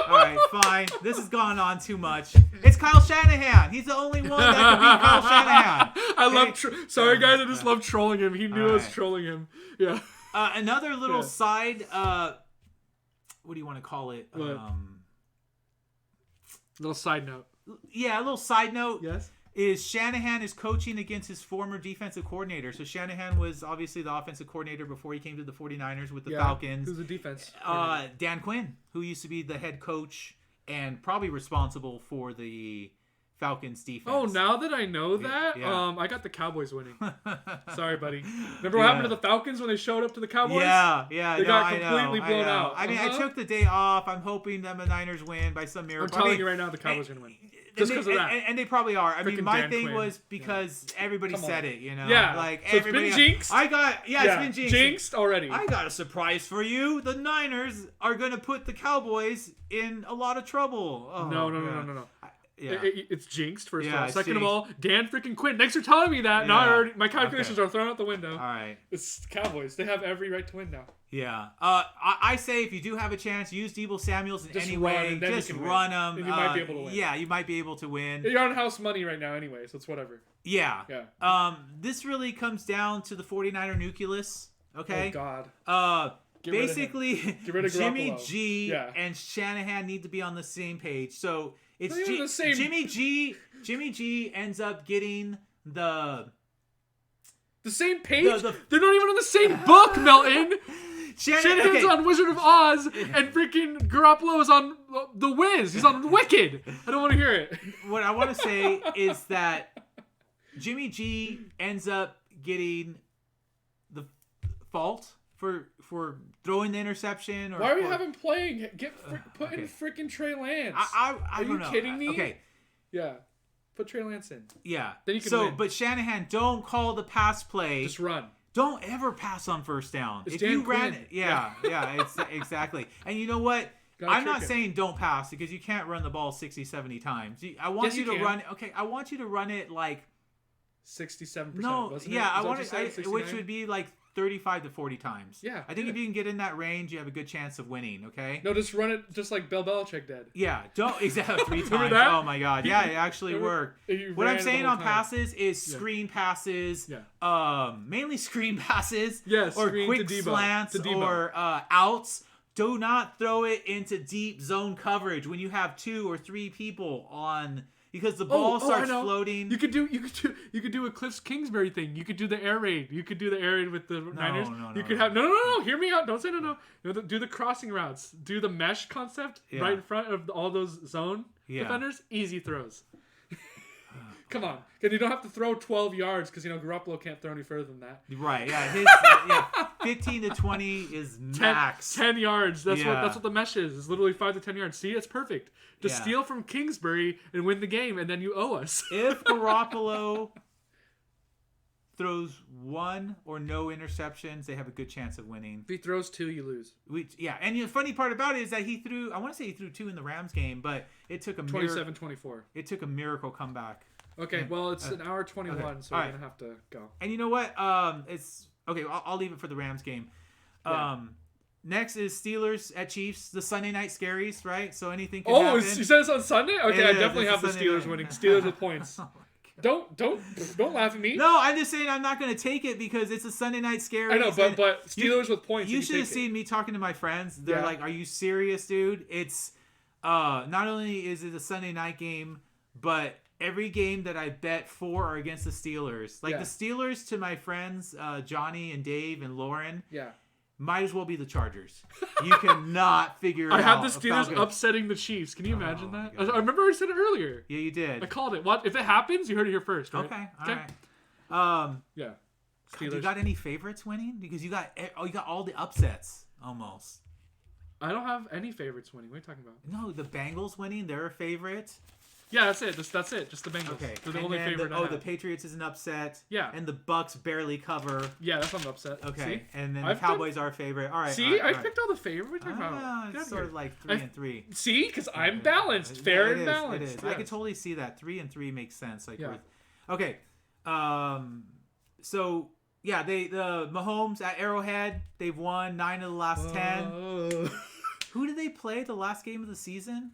right, fine. This has gone on too much. It's Kyle Shanahan. He's the only one that can beat Kyle Shanahan. I love. Sorry, guys. I just love trolling him. He knew I was trolling him. Yeah. Another little side. What do you want to call it? Little side note. Yeah, a little side note. Yes. Is Shanahan is coaching against his former defensive coordinator. So Shanahan was obviously the offensive coordinator before he came to the 49ers with the Falcons. Who's the defense? Dan Quinn, who used to be the head coach and probably responsible for the Falcons defense. Oh, now that I know that, I got the Cowboys winning. Sorry, buddy. Remember what happened to the Falcons when they showed up to the Cowboys? Yeah. They got completely blown out. I mean, I took the day off. I'm hoping that the Niners win by some miracle. I'm telling you right now, the Cowboys are going to win. Just because of that. And they probably are. I mean, my thing was because everybody said it, Yeah. So it's been jinxed. It's been jinxed. Jinxed already. I got a surprise for you. The Niners are going to put the Cowboys in a lot of trouble. Oh, no. it's jinxed, first of all. Second of all, Dan freaking Quinn. Thanks for telling me that. Now my calculations are thrown out the window. All right. It's Cowboys. They have every right to win now. Yeah. I say if you do have a chance, use Deebo Samuels in any way. Just run them. And you might be able to win. Yeah, you might be able to win. You're on house money right now anyway, so it's whatever. Yeah. This really comes down to the 49er nucleus. Okay. Oh, God. Basically, Jimmy G and Shanahan need to be on the same page. So it's Jimmy G ends up getting the same page. They're not even on the same book, Milton. Shanahan's on Wizard of Oz, and freaking Garoppolo is on The Wiz. He's on Wicked. I don't want to hear it. What I want to say is that Jimmy G ends up getting the fault for throwing the interception. Why are you having playing? Put in freaking Trey Lance. Are you kidding me? Okay. Yeah. Put Trey Lance in. Yeah. Then you can win. But Shanahan, don't call the pass play. Just run. Don't ever pass on first down. If you ran it. It's exactly. And you know what? I'm not saying don't pass because you can't run the ball 60, 70 times. I want you to run. Okay, I want you to run it like 67%. No, I want it, which would be like 35 to 40 times. Yeah. I think if you can get in that range, you have a good chance of winning, okay? No, just run it just like Bill Belichick did. Yeah, don't exactly 3 times. Remember that? Oh my god. Yeah, it actually worked. What I'm saying on passes is screen passes. Yeah. Mainly screen passes. Yes, or quick slants or outs. Do not throw it into deep zone coverage when you have 2 or 3 people on. Because the ball starts floating. You could do a Cliff Kingsbury thing. You could do the air raid. You could do the air raid with the Niners. No. Hear me out. Don't say no. Do the crossing routes. Do the mesh concept right in front of all those zone defenders. Easy throws. Come on, because you don't have to throw 12 yards because Garoppolo can't throw any further than that. Right? Yeah, 15 to 20 is max. 10 yards. That's what the mesh is. It's literally 5 to 10 yards. See, it's perfect. Just steal from Kingsbury and win the game, and then you owe us. If Garoppolo throws 1 or no interceptions, they have a good chance of winning. If he throws 2, you lose. And the funny part about it is that he threw. I want to say he threw 2 in the Rams game, but it took a 27-24. It took a miracle comeback. Okay, well, it's an hour 21, so we're going to have to go. And you know what? It's okay. I'll leave it for the Rams game. Next is Steelers at Chiefs, the Sunday night scaries, right? So anything can happen. You said it's on Sunday? Okay, I definitely have the Steelers winning. Steelers with points. Don't laugh at me. No, I'm just saying I'm not going to take it because it's a Sunday night scary. I know, but Steelers with points. You should have seen me talking to my friends. They're like, "Are you serious, dude?" It's not only is it a Sunday night game, but every game that I bet for are against the Steelers. Like the Steelers to my friends Johnny and Dave and Lauren. Yeah. Might as well be the Chargers. You cannot figure it out. I had the Steelers upsetting the Chiefs. Can you imagine that? I remember I said it earlier. Yeah, you did. I called it. What if it happens? You heard it here first, right? Okay. All right. Yeah. Steelers. You got any favorites winning? Because you got all the upsets almost. I don't have any favorites winning. What are you talking about? No, the Bengals winning. They're a favorite. Yeah, that's it. That's it. Just the Bengals. Okay. They're the only favorite. The Patriots is an upset. Yeah. And the Bucks barely cover. Yeah, that's not an upset. Okay. See? And then the Cowboys are a favorite. All right. See, I picked all the favorites. What are you talking about? It's sort of like 3-3. See, because I'm balanced, fair and balanced. It is. Yes. I could totally see that. 3-3 makes sense. Okay. So yeah, the Mahomes at Arrowhead, they've won 9 of the last 10. Who did they play the last game of the season?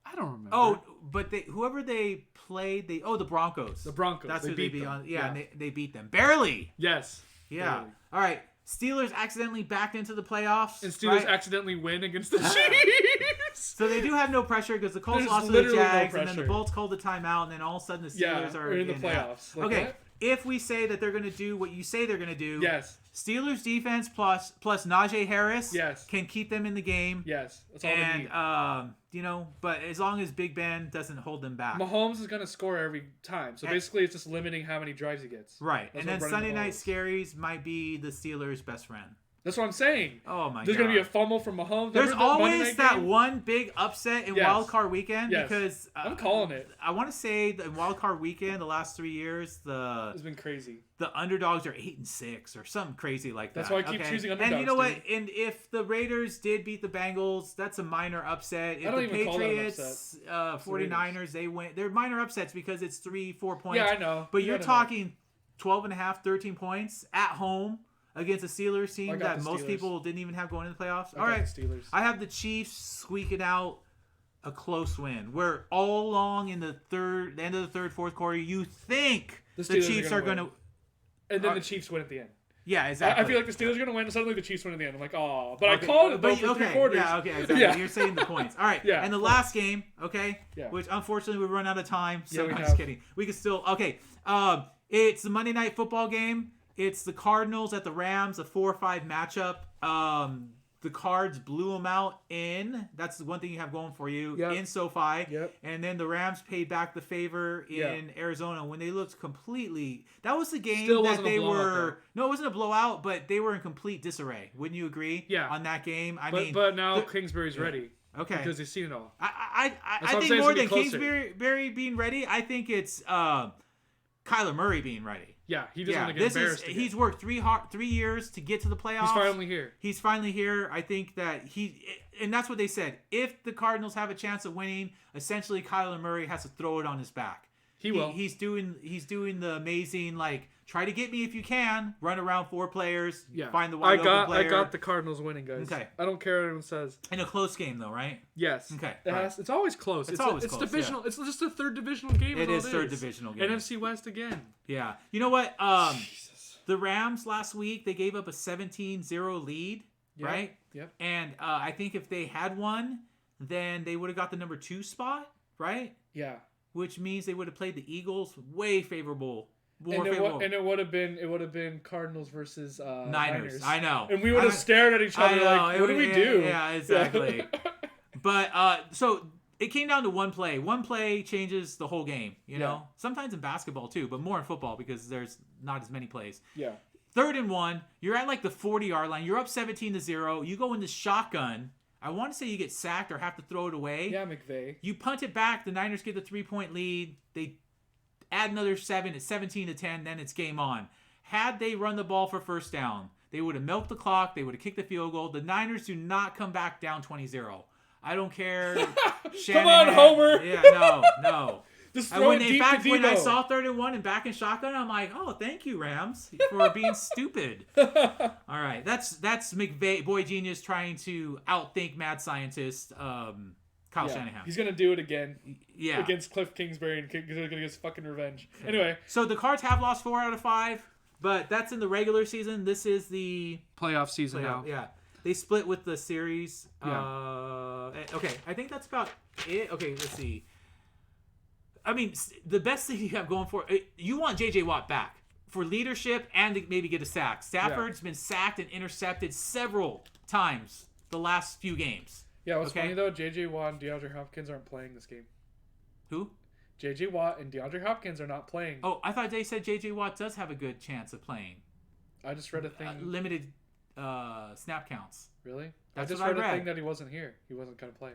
I don't remember. Oh, but whoever they played, the Broncos. The Broncos. That's who they beat on. Yeah, and they beat them barely. Yes. Yeah. Barely. All right. Steelers accidentally backed into the playoffs. And Steelers accidentally win against the Chiefs. So they do have no pressure because the Colts lost to the Jags, and then the Bolts called the timeout, and then all of a sudden the Steelers are in the playoffs. Like okay. If we say that they're going to do what you say they're going to do, yes. Steelers defense plus Najee Harris, yes. can keep them in the game. Yes, that's all they need. But as long as Big Ben doesn't hold them back, Mahomes is going to score every time. So basically, it's just limiting how many drives he gets. Right, and then Sunday night scaries might be the Steelers' best friend. That's what I'm saying. Oh my god. There's gonna be a fumble from Mahomes. There's always that one big upset in Wild Card Weekend because I'm calling it. I want to say that in Wild Card Weekend, the last 3 years, it's been crazy. The underdogs are 8-6 or something crazy like that. That's why I keep choosing underdogs. And you know what? And if the Raiders did beat the Bengals, that's a minor upset. If the Patriots, 49ers, they win. They're minor upsets because it's 3-4 points. Yeah, I know. But you're talking 12.5, 13 points at home against a Steelers team that most people didn't even have going into the playoffs. All right, I have the Chiefs squeaking out a close win. Where all along in the end of the third, fourth quarter, you think the Chiefs are going to, and then the Chiefs win at the end. Yeah, exactly. I feel like the Steelers are going to win, and suddenly the Chiefs win at the end. I'm like, oh, but I called it though for 3 quarters. Yeah, okay, exactly. Yeah. You're saying the points. All right. Yeah. And the last game, which unfortunately we run out of time. So I'm just kidding. We can still it's the Monday Night Football game. It's the Cardinals at the Rams, a 4-5 matchup. The Cards blew them out that's the one thing you have going for you, in SoFi. Yep. And then the Rams paid back the favor in Arizona when they looked completely... That was the game that they were... No, it wasn't a blowout, but they were in complete disarray. Wouldn't you agree? Yeah. On that game? But now Kingsbury's ready. Okay. Because he's seen it all. I think more than Kingsbury being ready, I think it's Kyler Murray being ready. Yeah, he doesn't want to get embarrassed again. He's worked 3 years to get to the playoffs. He's finally here. I think that and that's what they said. If the Cardinals have a chance of winning, essentially Kyler Murray has to throw it on his back. He will. He's doing the amazing, like, try to get me if you can, run around 4 players, find the wide open player. I got the Cardinals winning, guys. Okay. I don't care what anyone says. In a close game, though, right? Yes. Okay. It's always close. It's always close. Divisional. Yeah. It's just a third divisional game. It is third divisional game. NFC West again. Yeah. You know what? The Rams last week, they gave up a 17-0 lead, right? Yep. And I think if they had won, then they would have got the number 2 spot, right? Yeah. Which means they would have played the Eagles way favorable. And it would have been Cardinals versus Niners. I know. And we would have stared at each other like, what do we do? Yeah, exactly. But so it came down to one play. One play changes the whole game, you know? Sometimes in basketball too, but more in football because there's not as many plays. Yeah. 3rd and 1, you're at like the 40-yard line. You're up 17-0. You go into shotgun. I want to say you get sacked or have to throw it away. Yeah, McVay. You punt it back. The Niners get the 3-point lead. They add another 7. It's 17-10. Then it's game on. Had they run the ball for first down, they would have milked the clock. They would have kicked the field goal. The Niners do not come back down 20-0. I don't care. Come on, Homer. Yeah, no. Just throw it deep to Debo. When I saw 3rd and 1 and back in shotgun, I'm like, oh, thank you, Rams, for being stupid. All right, that's McVay, boy genius, trying to outthink mad scientist Kyle Shanahan. He's gonna do it again. Yeah, against Cliff Kingsbury and gonna get his fucking revenge. Okay. Anyway, so the Cards have lost 4 out of 5, but that's in the regular season. This is the playoff season now. Yeah. They split with the series. Yeah. Okay, I think that's about it. Okay, let's see. I mean, the best thing you have going for you want J.J. Watt back for leadership and to maybe get a sack. Stafford's been sacked and intercepted several times the last few games. Yeah, what's funny though, J.J. Watt and DeAndre Hopkins aren't playing this game. Who? J.J. Watt and DeAndre Hopkins are not playing. Oh, I thought they said J.J. Watt does have a good chance of playing. I just read a thing. Limited snap counts. Really? I just read a thing that he wasn't here. He wasn't going to play.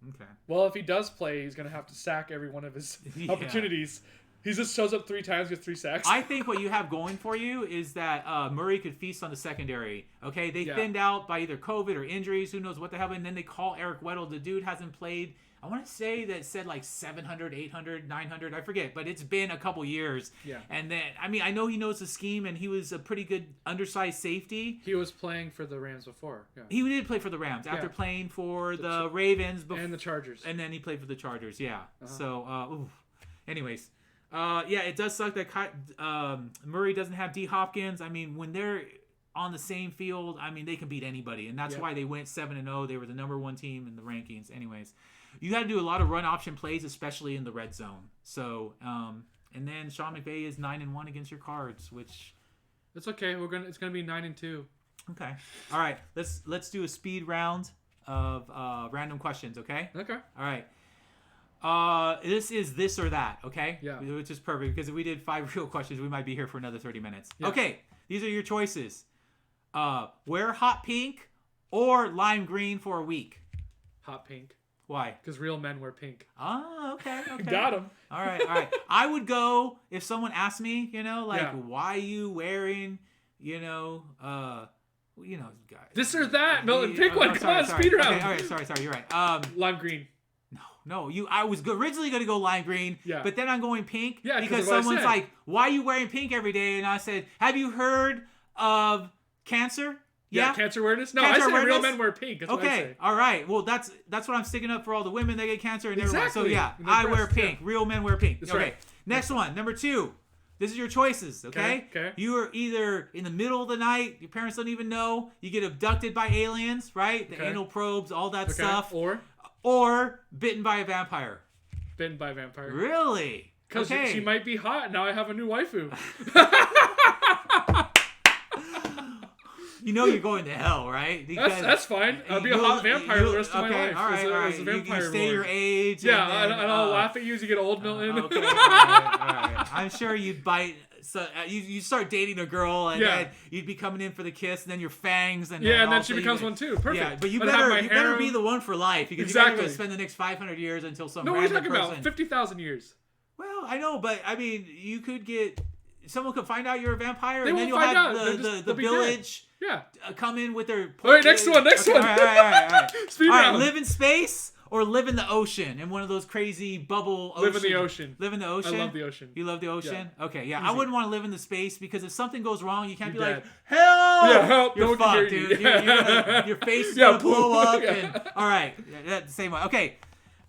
Okay. Well, if he does play, he's going to have to sack every one of his opportunities. He just shows up 3 times, gets 3 sacks. I think what you have going for you is that Murray could feast on the secondary. Okay, they thinned out by either COVID or injuries. Who knows what the hell? And then they call Eric Weddle. The dude hasn't played. I want to say that it said like 700, 800, 900. I forget, but it's been a couple years. Yeah. And then, I mean, I know he knows the scheme, and he was a pretty good undersized safety. He was playing for the Rams before. Yeah. He did play for the Rams after playing for the Ravens. And the Chargers. And then he played for the Chargers, yeah. So, anyways. It does suck that Murray doesn't have D. Hopkins. I mean, when they're on the same field, I mean, they can beat anybody. And that's why they went 7-0. They were the number 1 team in the rankings. Anyways, you got to do a lot of run option plays, especially in the red zone. So, and then Sean McVay is 9-1 against your Cards, which it's okay. It's gonna be 9-2. Okay. All right. Let's do a speed round of random questions. Okay. Okay. All right. This is this or that, okay? Yeah. Which is perfect, because if we did 5 real questions, we might be here for another 30 minutes. Yeah. Okay, these are your choices. wear hot pink or lime green for a week. Hot pink. Why? Because real men wear pink. Oh, okay. Got him. All right. I would go if someone asked me, why are you wearing, guys. This or that. No, pick one. Come on, speed round. Okay, all right, sorry. You're right. Lime green. No. I was originally going to go lime green, but then I'm going pink because someone's like, why are you wearing pink every day? And I said, have you heard of cancer? Yeah, cancer awareness. No, I say real men wear pink. That's what I say. All right. Well, that's what I'm sticking up for all the women that get cancer and everyone. So yeah, I wear pink. Yeah. Real men wear pink. That's okay. Right. Next one, number 2. This is your choices. Okay. You are either in the middle of the night, your parents don't even know, you get abducted by aliens, right? The anal probes, all that stuff. Or bitten by a vampire. Bitten by a vampire. Really? Because she might be hot. Now I have a new waifu. You're going to hell, right? Because that's fine. I'll be a hot vampire the rest of my life. All right. You stay your age. Yeah, and I'll laugh at you as you get old, Milton. Okay, all right. I'm sure you'd bite. So you start dating a girl, and then you'd be coming in for the kiss, and then your fangs, and then she becomes one too. Perfect. Yeah, but you better be the one for life because you're going to spend the next 500 years until some random person. No, what are you talking about? 50,000 years. Well, I know, but I mean, you could get. Someone could find out you're a vampire, and then you'll have the village come in with their... All right, next one. All right. Speed round. Live in space or live in the ocean in one of those crazy bubble oceans. Live in the ocean. Live in the ocean? I love the ocean. You love the ocean? Yeah. Okay, yeah. Easy. I wouldn't want to live in the space because if something goes wrong, you can't be like, help! Yeah, help. You're fucked, dude. Your face is going to blow up. All right, that's the same one. Okay,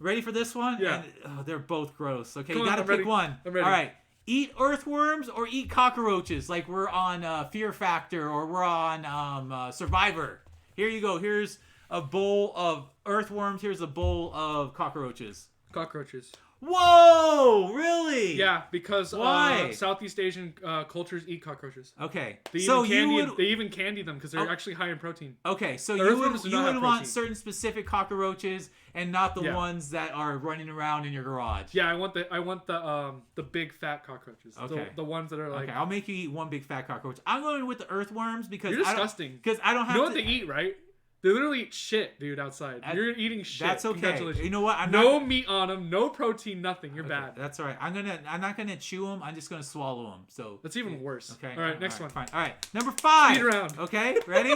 ready for this one? Yeah. They're both gross. Okay, you got to pick one. I'm ready. All right. Eat earthworms or eat cockroaches, like we're on Fear Factor or we're on Survivor. Here you go. Here's a bowl of earthworms. Here's a bowl of cockroaches. Cockroaches. Whoa! Really? Yeah, because why? Southeast Asian cultures eat cockroaches. Okay. They even candy them because they're actually high in protein. Okay, so you would want certain specific cockroaches and not the ones that are running around in your garage. Yeah, I want the big fat cockroaches. Okay. The ones that are like. Okay, I'll make you eat one big fat cockroach. I'm going with the earthworms because you're disgusting. Because I don't have. You know what they eat, right? They literally eat shit, dude, outside. You're eating shit. That's okay. Congratulations. You know what? No meat on them, no protein, nothing. You're bad. That's all right. I'm not gonna chew them. I'm just gonna swallow them. So that's even worse. Okay. All right, next one. Fine. All right, number 5. Speed round. Okay, ready?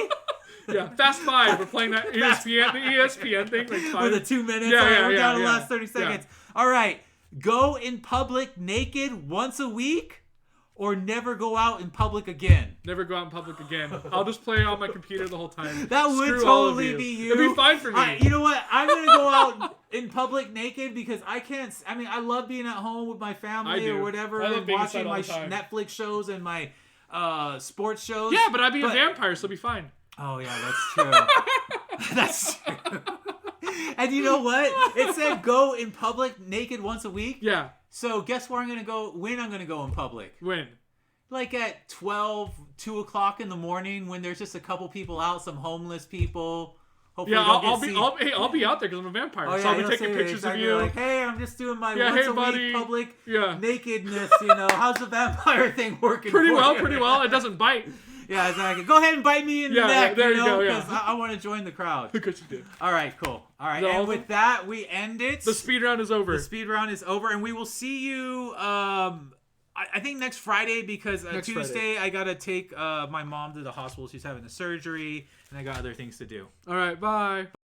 Yeah, Fast 5. We're playing that ESPN thing. Like with the 2 minutes. Yeah, we're down to the last 30 seconds. All right, go in public naked once a week. Or never go out in public again. Never go out in public again. I'll just play on my computer the whole time. That would totally be you. It'd be fine for me. You know what? I'm going to go out in public naked because I can't... I mean, I love being at home with my family or whatever. And watching my Netflix shows and my sports shows. Yeah, but I'd be a vampire, so it'd be fine. Oh, yeah, that's true. That's true. And you know what? It said go in public naked once a week. Yeah. So guess where I'm going to go? When I'm going to go in public? When? Like at 2 o'clock in the morning when there's just a couple people out, some homeless people. Hopefully I'll be out there because I'm a vampire. So I'll be taking pictures of you. Like, hey, I'm just doing my once a week public nakedness. How's the vampire thing working? Pretty well. It doesn't bite. Yeah, exactly. Go ahead and bite me in the neck. There you go. Because I want to join the crowd. Because you did. All right, cool. All right, and with that, we end it. The speed round is over. The speed round is over, and we will see you. I think next Friday because Tuesday I gotta take my mom to the hospital. She's having a surgery, and I got other things to do. All right, bye.